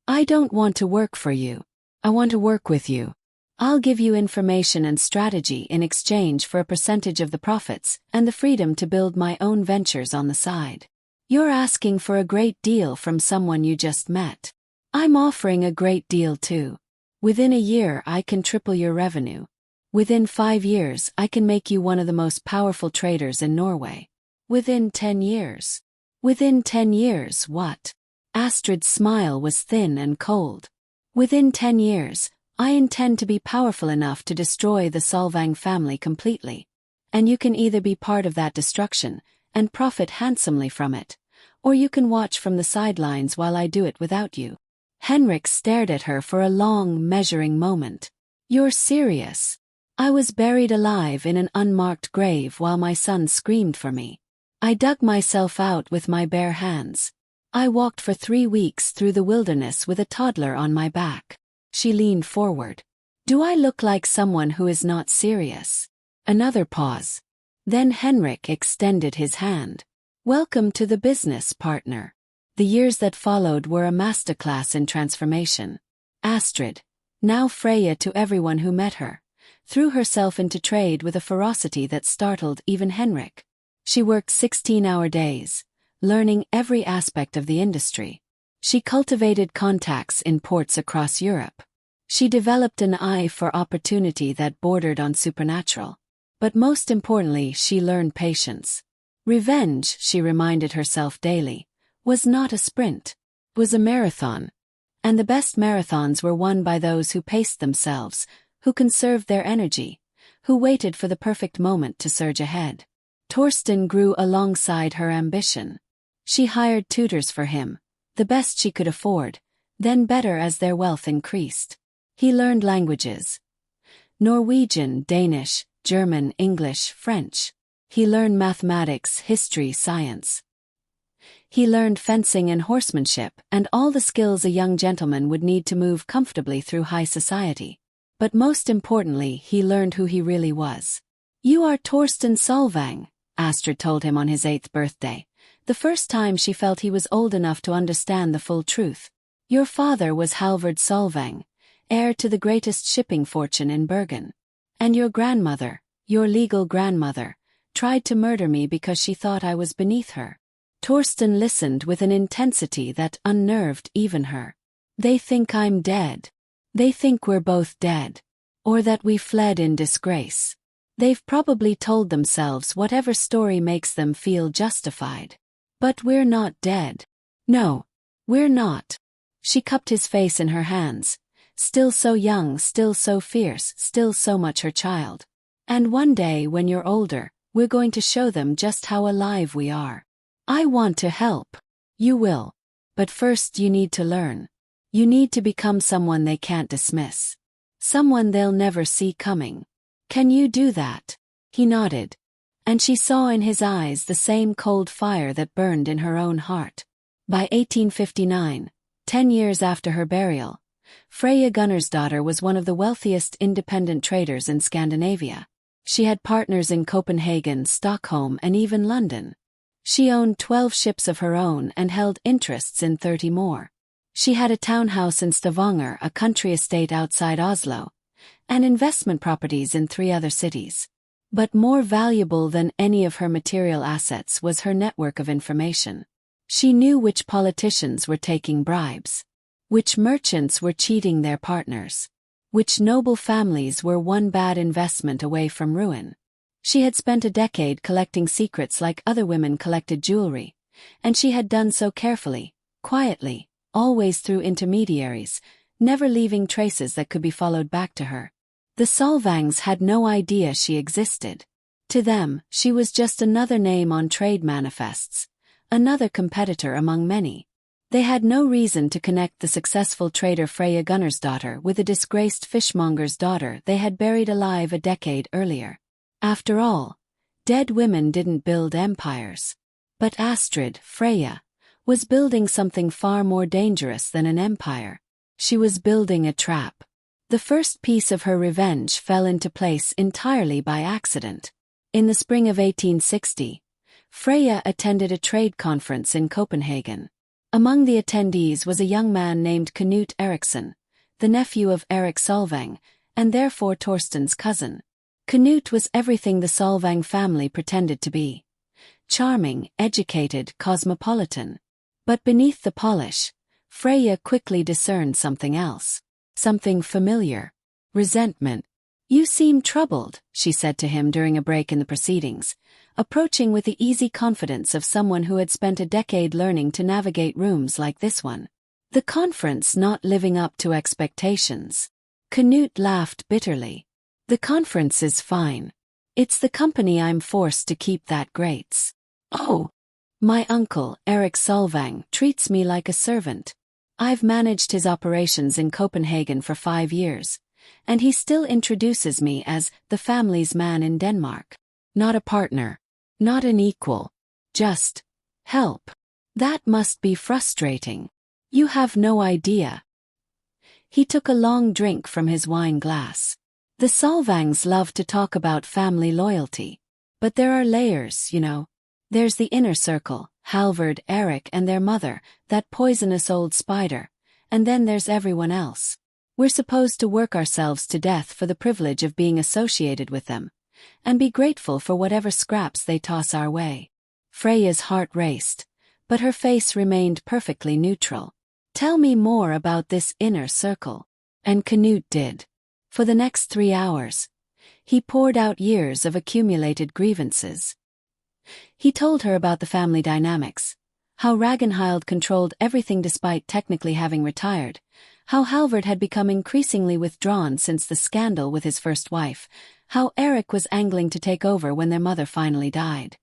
I don't want to work for you. I want to work with you. I'll give you information and strategy in exchange for a percentage of the profits and the freedom to build my own ventures on the side. You're asking for a great deal from someone you just met. I'm offering a great deal too. Within a year I can triple your revenue. Within 5 years I can make you one of the most powerful traders in Norway. Within 10 years. Within 10 years, what? Astrid's smile was thin and cold. Within 10 years, I intend to be powerful enough to destroy the Solvang family completely. And you can either be part of that destruction and profit handsomely from it, or you can watch from the sidelines while I do it without you. Henrik stared at her for a long, measuring moment. You're serious? I was buried alive in an unmarked grave while my son screamed for me. I dug myself out with my bare hands. I walked for 3 weeks through the wilderness with a toddler on my back. She leaned forward. Do I look like someone who is not serious? Another pause. Then Henrik extended his hand. Welcome to the business, partner. The years that followed were a masterclass in transformation. Astrid, now Freya to everyone who met her, threw herself into trade with a ferocity that startled even Henrik. She worked 16-hour days, learning every aspect of the industry. She cultivated contacts in ports across Europe. She developed an eye for opportunity that bordered on supernatural. But most importantly, she learned patience. Revenge, she reminded herself daily, was not a sprint. It was a marathon. And the best marathons were won by those who paced themselves, who conserved their energy, who waited for the perfect moment to surge ahead. Torsten grew alongside her ambition. She hired tutors for him, the best she could afford, then better as their wealth increased. He learned languages. Norwegian, Danish, German, English, French. He learned mathematics, history, science. He learned fencing and horsemanship and all the skills a young gentleman would need to move comfortably through high society. But most importantly, he learned who he really was. You are Torsten Solvang, Astrid told him on his 8th birthday, the first time she felt he was old enough to understand the full truth. Your father was Halvard Solvang, heir to the greatest shipping fortune in Bergen. And your grandmother, your legal grandmother, tried to murder me because she thought I was beneath her. Torsten listened with an intensity that unnerved even her. They think I'm dead. They think we're both dead. Or that we fled in disgrace. They've probably told themselves whatever story makes them feel justified. But we're not dead. No, we're not. She cupped his face in her hands. Still so young, still so fierce, still so much her child. And one day when you're older, we're going to show them just how alive we are. I want to help. You will. But first you need to learn. You need to become someone they can't dismiss. Someone they'll never see coming. Can you do that? He nodded. And she saw in his eyes the same cold fire that burned in her own heart. By 1859, 10 years after her burial, Freya Gunnarsdottir was one of the wealthiest independent traders in Scandinavia. She had partners in Copenhagen, Stockholm, and even London. She owned 12 ships of her own and held interests in 30 more. She had a townhouse in Stavanger, a country estate outside Oslo, and investment properties in 3 other cities. But more valuable than any of her material assets was her network of information. She knew which politicians were taking bribes, which merchants were cheating their partners, which noble families were one bad investment away from ruin. She had spent a decade collecting secrets like other women collected jewelry, and she had done so carefully, quietly, always through intermediaries, never leaving traces that could be followed back to her. The Solvangs had no idea she existed. To them, she was just another name on trade manifests, another competitor among many. They had no reason to connect the successful trader Freyja Gunnarsdottir with the disgraced fishmonger's daughter they had buried alive a decade earlier. After all, dead women didn't build empires. But Astrid, Freyja, was building something far more dangerous than an empire. She was building a trap. The first piece of her revenge fell into place entirely by accident. In the spring of 1860, Freyja attended a trade conference in Copenhagen. Among the attendees was a young man named Knut Eriksson, the nephew of Erik Solvang, and therefore Torsten's cousin. Knut was everything the Solvang family pretended to be. Charming, educated, cosmopolitan. But beneath the polish, Freyja quickly discerned something else. Something familiar. Resentment. "You seem troubled," she said to him during a break in the proceedings, approaching with the easy confidence of someone who had spent a decade learning to navigate rooms like this one. The conference not living up to expectations. Knut laughed bitterly. "The conference is fine. It's the company I'm forced to keep that greats. Oh, my uncle, Erik Solvang, treats me like a servant. I've managed his operations in Copenhagen for 5 years, and he still introduces me as the family's man in Denmark. Not a partner. Not an equal. Just help. That must be frustrating. You have no idea." He took a long drink from his wine glass. The Solvangs love to talk about family loyalty. But there are layers, you know. There's the inner circle, Halvard, Erik and their mother, that poisonous old spider, and then there's everyone else. We're supposed to work ourselves to death for the privilege of being associated with them, and be grateful for whatever scraps they toss our way. Freyja's heart raced, but her face remained perfectly neutral. "Tell me more about this inner circle." And Knut did. For the next 3 hours, he poured out years of accumulated grievances. He told her about the family dynamics, how Ragnhild controlled everything despite technically having retired, how Halvard had become increasingly withdrawn since the scandal with his first wife, how Erik was angling to take over when their mother finally died.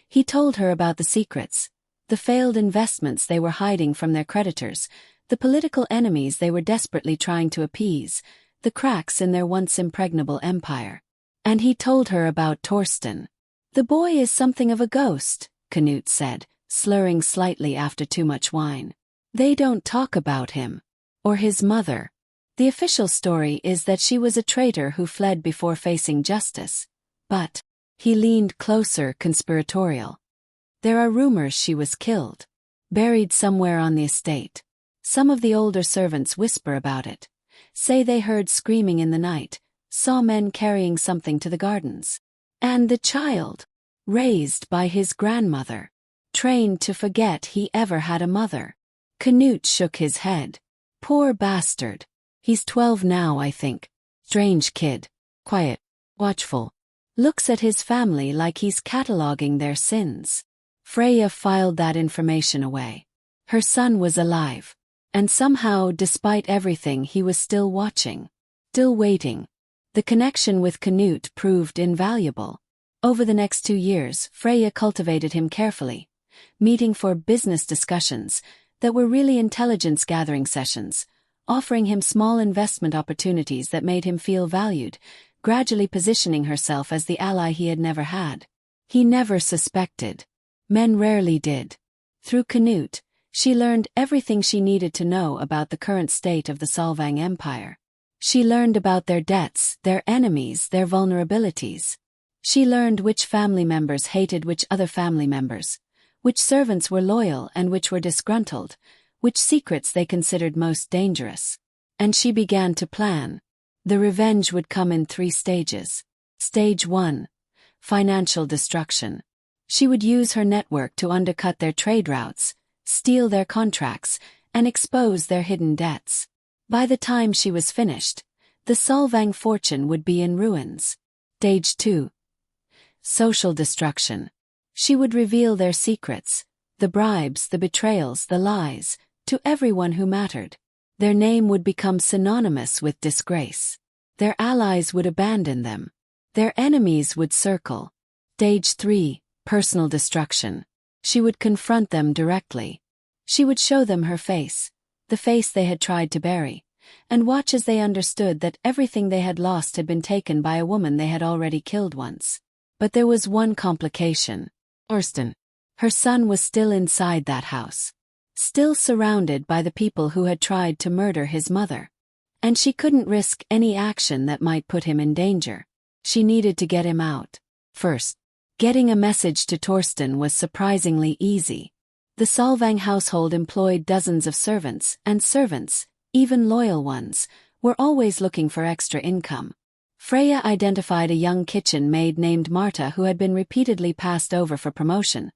He told her about the secrets, the failed investments they were hiding from their creditors, the political enemies they were desperately trying to appease, the cracks in their once impregnable empire. And he told her about Torsten. "The boy is something of a ghost," Knut said, slurring slightly after too much wine. "They don't talk about him. Or his mother. The official story is that she was a traitor who fled before facing justice. But," he leaned closer, conspiratorial, "there are rumors she was killed. Buried somewhere on the estate. Some of the older servants whisper about it. Say they heard screaming in the night, saw men carrying something to the gardens. And the child, raised by his grandmother, trained to forget he ever had a mother." Knut shook his head. "Poor bastard. He's 12 now, I think. Strange kid. Quiet. Watchful. Looks at his family like he's cataloging their sins." Freyja filed that information away. Her son was alive. And somehow, despite everything, he was still watching. Still waiting. The connection with Knut proved invaluable. Over the next 2 years, Freyja cultivated him carefully, meeting for business discussions that were really intelligence-gathering sessions, offering him small investment opportunities that made him feel valued, gradually positioning herself as the ally he had never had. He never suspected. Men rarely did. Through Knut, she learned everything she needed to know about the current state of the Solvang Empire. She learned about their debts, their enemies, their vulnerabilities. She learned which family members hated which other family members, which servants were loyal and which were disgruntled, which secrets they considered most dangerous. And she began to plan. The revenge would come in 3 stages. Stage 1. Financial destruction. She would use her network to undercut their trade routes, steal their contracts, and expose their hidden debts. By the time she was finished, the Solvang fortune would be in ruins. Stage 2. Social destruction. She would reveal their secrets, the bribes, the betrayals, the lies, to everyone who mattered. Their name would become synonymous with disgrace. Their allies would abandon them. Their enemies would circle. Stage 3. Personal destruction. She would confront them directly. She would show them her face, the face they had tried to bury, and watch as they understood that everything they had lost had been taken by a woman they had already killed once. But there was one complication. Torsten. Her son was still inside that house, still surrounded by the people who had tried to murder his mother. And she couldn't risk any action that might put him in danger. She needed to get him out. First, getting a message to Torsten was surprisingly easy. The Solvang household employed dozens of servants, and servants, even loyal ones, were always looking for extra income. Freya identified a young kitchen maid named Marta who had been repeatedly passed over for promotion,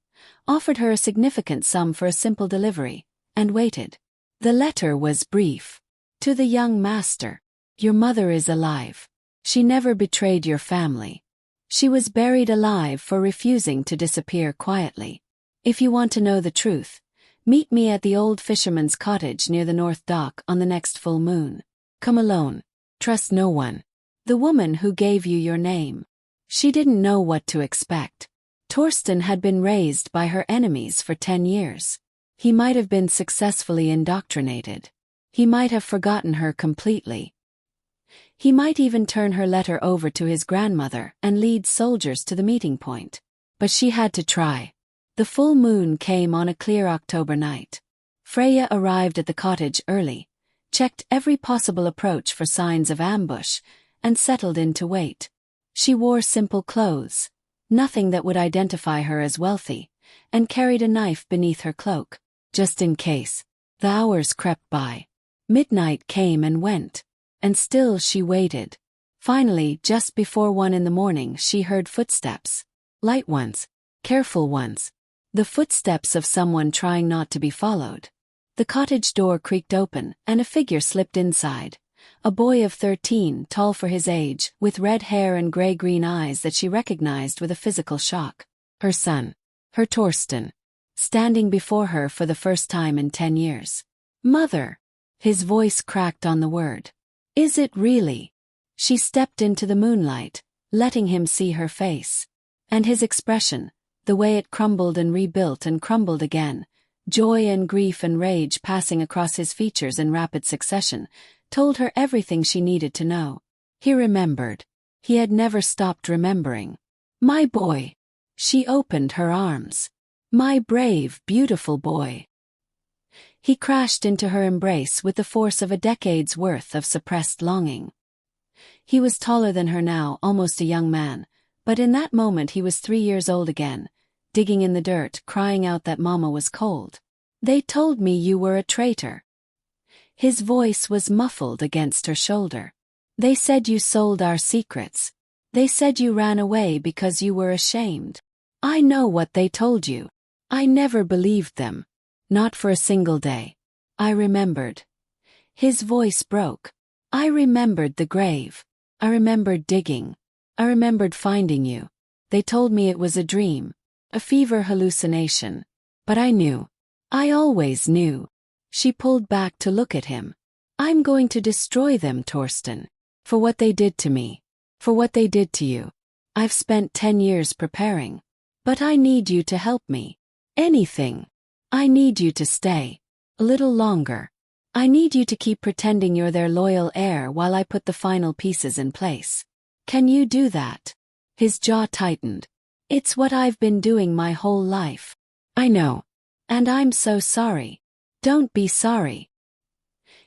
offered her a significant sum for a simple delivery, and waited. The letter was brief. To the young master, your mother is alive. She never betrayed your family. She was buried alive for refusing to disappear quietly. If you want to know the truth, meet me at the old fisherman's cottage near the North Dock on the next full moon. Come alone. Trust no one. The woman who gave you your name. She didn't know what to expect. Torsten had been raised by her enemies for 10 years. He might have been successfully indoctrinated. He might have forgotten her completely. He might even turn her letter over to his grandmother and lead soldiers to the meeting point. But she had to try. The full moon came on a clear October night. Freya arrived at the cottage early, checked every possible approach for signs of ambush, and settled in to wait. She wore simple clothes, nothing that would identify her as wealthy, and carried a knife beneath her cloak, just in case. The hours crept by. Midnight came and went, and still she waited. Finally, just before 1 in the morning, she heard footsteps. Light ones, careful ones. The footsteps of someone trying not to be followed. The cottage door creaked open, and a figure slipped inside. A boy of 13, tall for his age, with red hair and gray-green eyes that she recognized with a physical shock. Her son. Her Torsten. Standing before her for the first time in 10 years. Mother! His voice cracked on the word. Is it really? She stepped into the moonlight, letting him see her face. And his expression, the way it crumbled and rebuilt and crumbled again, joy and grief and rage passing across his features in rapid succession, told her everything she needed to know. He remembered. He had never stopped remembering. My boy. She opened her arms. My brave, beautiful boy. He crashed into her embrace with the force of a decade's worth of suppressed longing. He was taller than her now, almost a young man, but in that moment he was 3 years old again, digging in the dirt, crying out that Mama was cold. They told me you were a traitor. His voice was muffled against her shoulder. They said you sold our secrets. They said you ran away because you were ashamed. I know what they told you. I never believed them. Not for a single day. I remembered. His voice broke. I remembered the grave. I remembered digging. I remembered finding you. They told me it was a dream, a fever hallucination. But I knew. I always knew. She pulled back to look at him. I'm going to destroy them, Torsten. For what they did to me. For what they did to you. I've spent 10 years preparing. But I need you to help me. Anything. I need you to stay. A little longer. I need you to keep pretending you're their loyal heir while I put the final pieces in place. Can you do that? His jaw tightened. It's what I've been doing my whole life. I know. And I'm so sorry. Don't be sorry.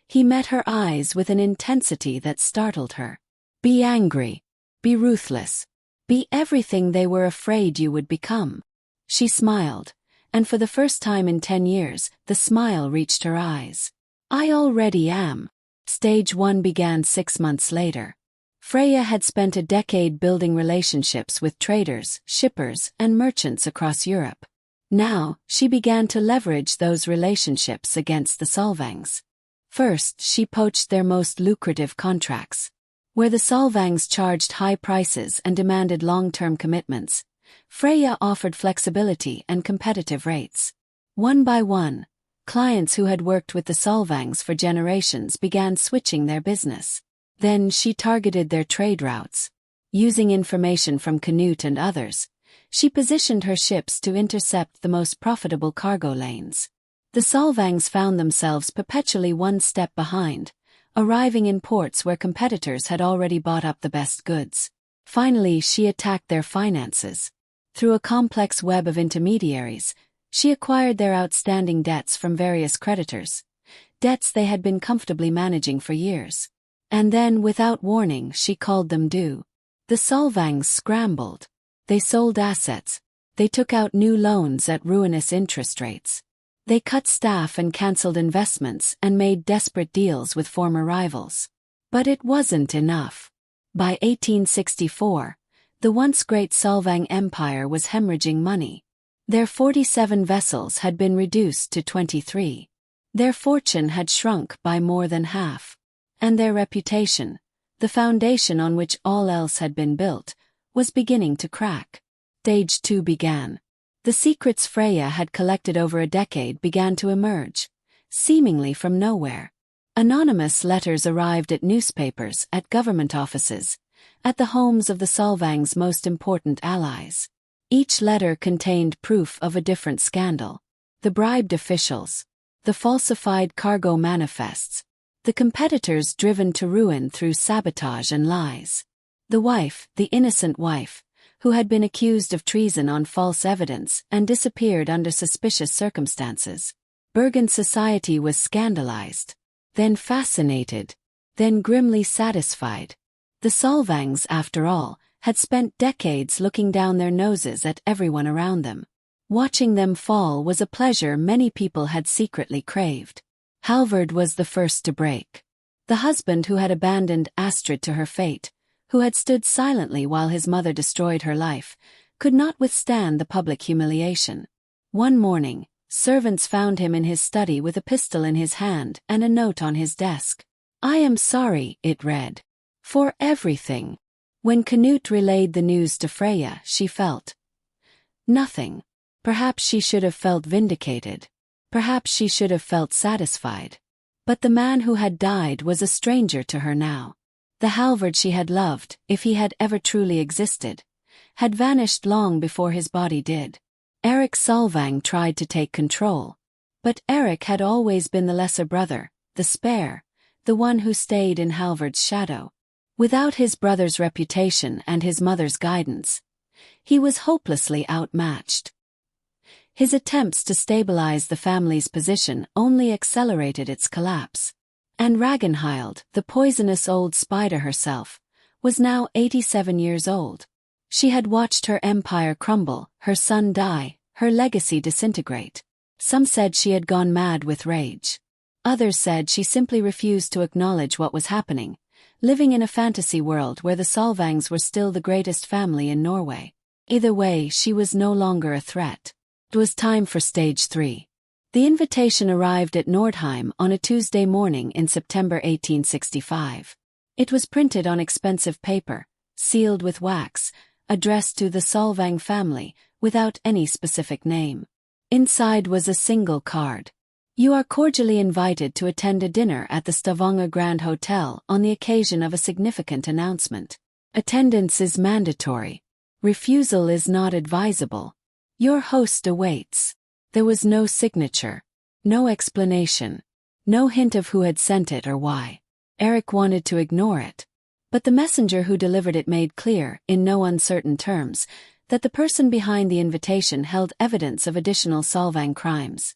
He met her eyes with an intensity that startled her. Be angry. Be ruthless. Be everything they were afraid you would become. She smiled, and for the first time in 10 years, the smile reached her eyes. I already am. Stage 1 began 6 months later. Freya had spent a decade building relationships with traders, shippers, and merchants across Europe. Now, she began to leverage those relationships against the Solvangs. First, she poached their most lucrative contracts. Where the Solvangs charged high prices and demanded long-term commitments, Freya offered flexibility and competitive rates. One by one, clients who had worked with the Solvangs for generations began switching their business. Then she targeted their trade routes. Using information from Canute and others, she positioned her ships to intercept the most profitable cargo lanes. The Solvangs found themselves perpetually one step behind, arriving in ports where competitors had already bought up the best goods. Finally, she attacked their finances. Through a complex web of intermediaries, she acquired their outstanding debts from various creditors, debts they had been comfortably managing for years. And then, without warning, she called them due. The Solvangs scrambled. They sold assets. They took out new loans at ruinous interest rates. They cut staff and cancelled investments and made desperate deals with former rivals. But it wasn't enough. By 1864, the once great Solvang Empire was hemorrhaging money. Their 47 vessels had been reduced to 23. Their fortune had shrunk by more than half. And their reputation, the foundation on which all else had been built, was beginning to crack. Stage 2 began. The secrets Freya had collected over a decade began to emerge, seemingly from nowhere. Anonymous letters arrived at newspapers, at government offices, at the homes of the Solvang's most important allies. Each letter contained proof of a different scandal. The bribed officials, the falsified cargo manifests, the competitors driven to ruin through sabotage and lies. The wife, the innocent wife, who had been accused of treason on false evidence and disappeared under suspicious circumstances. Bergen society was scandalized, then fascinated, then grimly satisfied. The Solvangs, after all, had spent decades looking down their noses at everyone around them. Watching them fall was a pleasure many people had secretly craved. Halvard was the first to break. The husband who had abandoned Astrid to her fate, who had stood silently while his mother destroyed her life, could not withstand the public humiliation. One morning, servants found him in his study with a pistol in his hand and a note on his desk. "I am sorry," it read, "for everything." When Canute relayed the news to Freya, she felt nothing. Perhaps she should have felt vindicated. Perhaps she should have felt satisfied. But the man who had died was a stranger to her now. The Halvard she had loved, if he had ever truly existed, had vanished long before his body did. Erik Solvang tried to take control. But Erik had always been the lesser brother, the spare, the one who stayed in Halvard's shadow. Without his brother's reputation and his mother's guidance, he was hopelessly outmatched. His attempts to stabilize the family's position only accelerated its collapse. And Ragnhild, the poisonous old spider herself, was now 87 years old. She had watched her empire crumble, her son die, her legacy disintegrate. Some said she had gone mad with rage. Others said she simply refused to acknowledge what was happening, living in a fantasy world where the Solvangs were still the greatest family in Norway. Either way, she was no longer a threat. It was time for stage 3. The invitation arrived at Nordheim on a Tuesday morning in September 1865. It was printed on expensive paper, sealed with wax, addressed to the Solvang family, without any specific name. Inside was a single card. "You are cordially invited to attend a dinner at the Stavanger Grand Hotel on the occasion of a significant announcement. Attendance is mandatory. Refusal is not advisable. Your host awaits." There was no signature, no explanation, no hint of who had sent it or why. Erik wanted to ignore it. But the messenger who delivered it made clear, in no uncertain terms, that the person behind the invitation held evidence of additional Solvang crimes.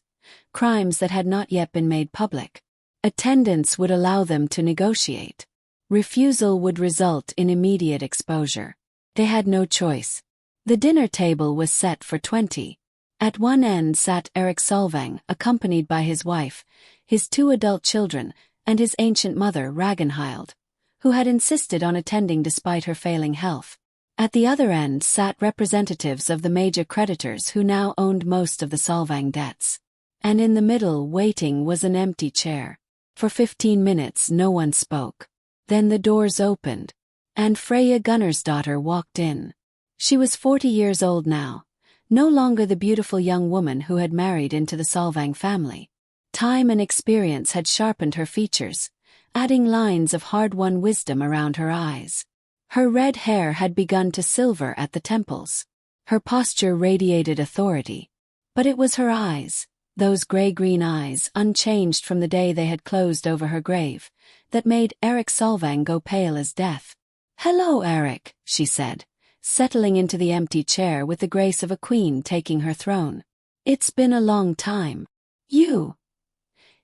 Crimes that had not yet been made public. Attendance would allow them to negotiate. Refusal would result in immediate exposure. They had no choice. The dinner table was set for 20. At one end sat Erik Solvang, accompanied by his wife, his 2 adult children, and his ancient mother Ragnhild, who had insisted on attending despite her failing health. At the other end sat representatives of the major creditors who now owned most of the Solvang debts. And in the middle, waiting, was an empty chair. For 15 minutes no one spoke. Then the doors opened, and Freyja Gunnarsdottir walked in. She was 40 years old now, no longer the beautiful young woman who had married into the Solvang family. Time and experience had sharpened her features, adding lines of hard-won wisdom around her eyes. Her red hair had begun to silver at the temples. Her posture radiated authority. But it was her eyes, those gray-green eyes, unchanged from the day they had closed over her grave, that made Erik Solvang go pale as death. "Hello, Erik," she said, settling into the empty chair with the grace of a queen taking her throne. "It's been a long time. You..."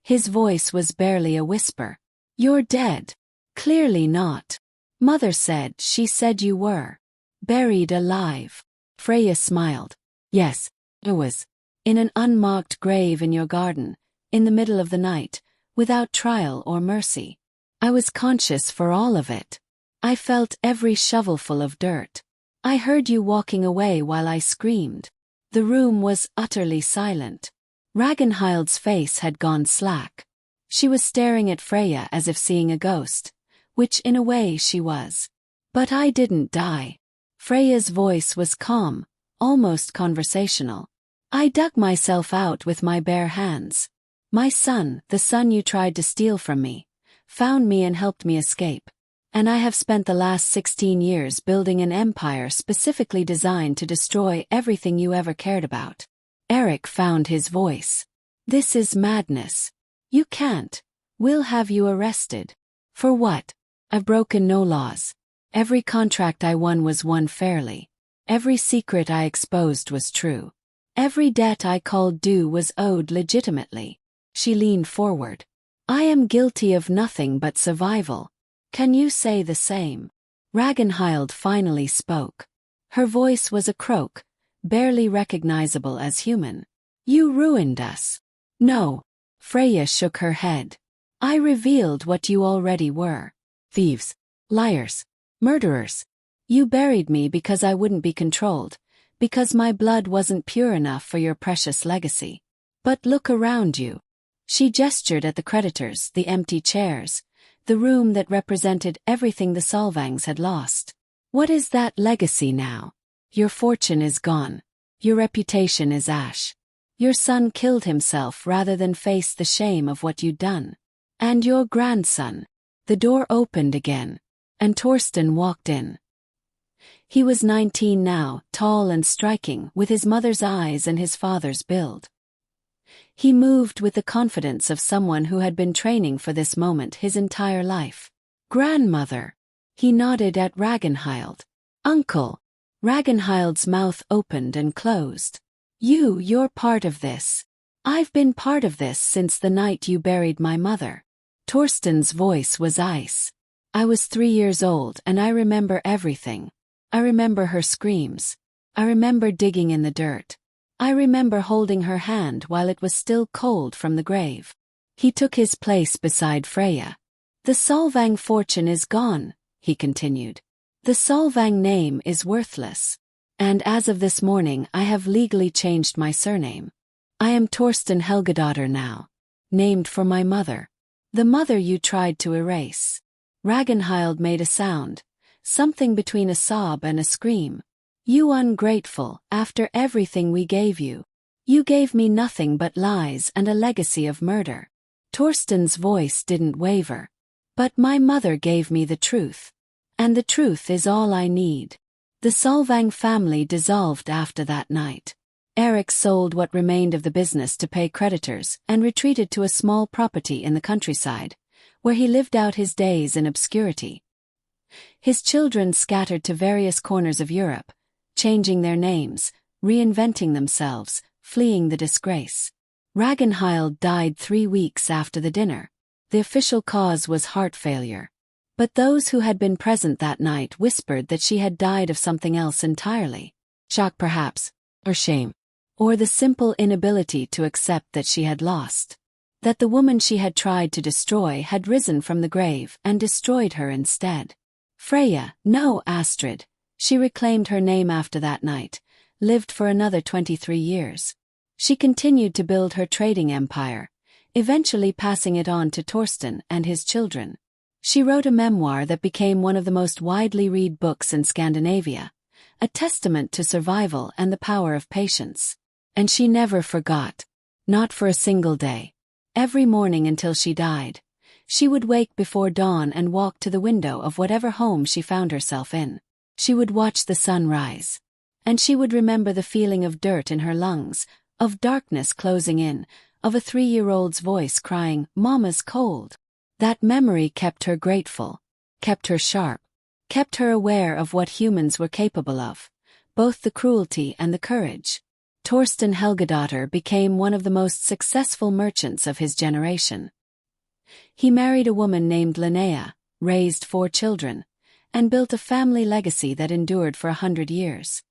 His voice was barely a whisper. "You're dead." "Clearly not. Mother said you were buried alive." Freyja smiled. "Yes, I was. In an unmarked grave in your garden, in the middle of the night, without trial or mercy. I was conscious for all of it. I felt every shovelful of dirt. I heard you walking away while I screamed." The room was utterly silent. Ragnhild's face had gone slack. She was staring at Freyja as if seeing a ghost, which in a way she was. "But I didn't die." Freyja's voice was calm, almost conversational. "I dug myself out with my bare hands. My son, the son you tried to steal from me, found me and helped me escape. And I have spent the last 16 years building an empire specifically designed to destroy everything you ever cared about." Erik found his voice. "This is madness. You can't. We'll have you arrested." "For what? I've broken no laws. Every contract I won was won fairly. Every secret I exposed was true. Every debt I called due was owed legitimately." She leaned forward. "I am guilty of nothing but survival. Can you say the same?" Ragnhild finally spoke. Her voice was a croak, barely recognizable as human. "You ruined us." "No." Freyja shook her head. "I revealed what you already were. Thieves. Liars. Murderers. You buried me because I wouldn't be controlled, because my blood wasn't pure enough for your precious legacy. But look around you." She gestured at the creditors, the empty chairs, the room that represented everything the Solvangs had lost. "What is that legacy now? Your fortune is gone. Your reputation is ash. Your son killed himself rather than face the shame of what you'd done. And your grandson." The door opened again, and Torsten walked in. He was 19 now, tall and striking, with his mother's eyes and his father's build. He moved with the confidence of someone who had been training for this moment his entire life. "Grandmother." He nodded at Ragnhild. "Uncle." Ragnhild's mouth opened and closed. You're part of this. I've been part of this since the night you buried my mother." Torsten's voice was ice. "I was 3 years old and I remember everything. I remember her screams. I remember digging in the dirt. I remember holding her hand while it was still cold from the grave." He took his place beside Freyja. "The Solvang fortune is gone," he continued. "The Solvang name is worthless. And as of this morning I have legally changed my surname. I am Astrid Helgadottir now. Named for my mother. The mother you tried to erase." Ragnhild made a sound, something between a sob and a scream. "You ungrateful, after everything we gave you. You gave me nothing but lies and a legacy of murder." Torsten's voice didn't waver. "But my mother gave me the truth. And the truth is all I need." The Solvang family dissolved after that night. Erik sold what remained of the business to pay creditors and retreated to a small property in the countryside, where he lived out his days in obscurity. His children scattered to various corners of Europe, changing their names, reinventing themselves, fleeing the disgrace. Ragnhild died 3 weeks after the dinner. The official cause was heart failure. But those who had been present that night whispered that she had died of something else entirely. Shock perhaps, or shame. Or the simple inability to accept that she had lost. That the woman she had tried to destroy had risen from the grave and destroyed her instead. Freyja, no Astrid, she reclaimed her name after that night, lived for another 23 years. She continued to build her trading empire, eventually passing it on to Torsten and his children. She wrote a memoir that became one of the most widely read books in Scandinavia, a testament to survival and the power of patience. And she never forgot. Not for a single day. Every morning until she died, she would wake before dawn and walk to the window of whatever home she found herself in. She would watch the sun rise. And she would remember the feeling of dirt in her lungs, of darkness closing in, of a 3-year-old's voice crying, "Mama's cold." That memory kept her grateful, kept her sharp, kept her aware of what humans were capable of, both the cruelty and the courage. Astrid Helgadottir became one of the most successful merchants of his generation. He married a woman named Linnea, raised 4 children, and built a family legacy that endured for 100 years.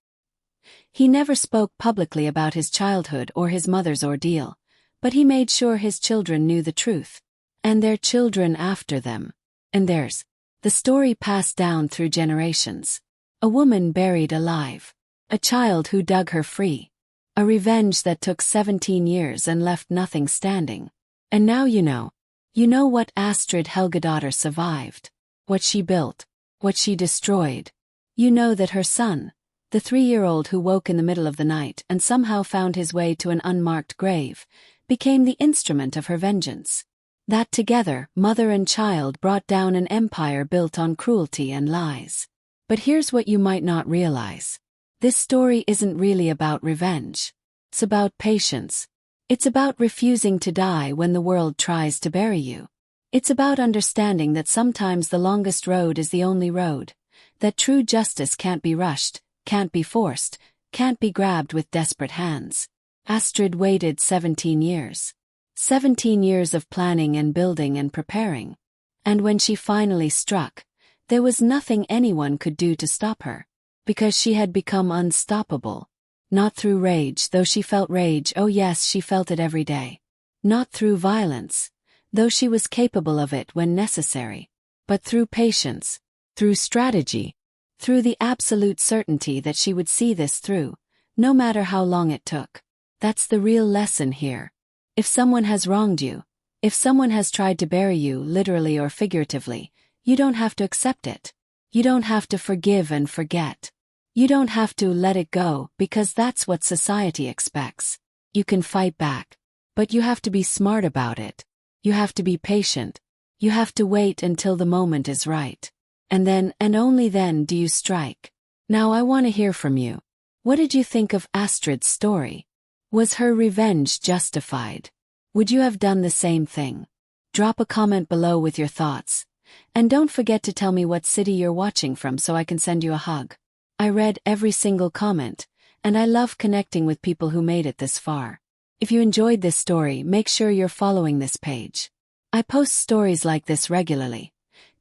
He never spoke publicly about his childhood or his mother's ordeal, but he made sure his children knew the truth, and their children after them, and theirs. The story passed down through generations. A woman buried alive. A child who dug her free. A revenge that took 17 years and left nothing standing. And now you know. You know what Astrid Helgadottir survived. What she built. What she destroyed. You know that her son, the 3-year-old who woke in the middle of the night and somehow found his way to an unmarked grave, became the instrument of her vengeance. That together, mother and child brought down an empire built on cruelty and lies. But here's what you might not realize. This story isn't really about revenge. It's about patience. It's about refusing to die when the world tries to bury you. It's about understanding that sometimes the longest road is the only road. That true justice can't be rushed, can't be forced, can't be grabbed with desperate hands. Astrid waited 17 years. 17 years of planning and building and preparing. And when she finally struck, there was nothing anyone could do to stop her. Because she had become unstoppable. Not through rage, though she felt rage, oh yes, she felt it every day. Not through violence, though she was capable of it when necessary. But through patience, through strategy, through the absolute certainty that she would see this through, no matter how long it took. That's the real lesson here. If someone has wronged you, if someone has tried to bury you literally or figuratively, you don't have to accept it. You don't have to forgive and forget. You don't have to let it go because that's what society expects. You can fight back. But you have to be smart about it. You have to be patient. You have to wait until the moment is right. And then, and only then, do you strike. Now I want to hear from you. What did you think of Astrid's story? Was her revenge justified? Would you have done the same thing? Drop a comment below with your thoughts. And don't forget to tell me what city you're watching from so I can send you a hug. I read every single comment, and I love connecting with people who made it this far. If you enjoyed this story, make sure you're following this page. I post stories like this regularly.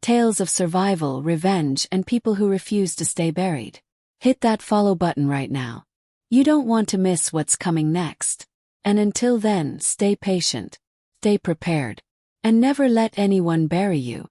Tales of survival, revenge, and people who refuse to stay buried. Hit that follow button right now. You don't want to miss what's coming next. And until then, stay patient, stay prepared, and never let anyone bury you.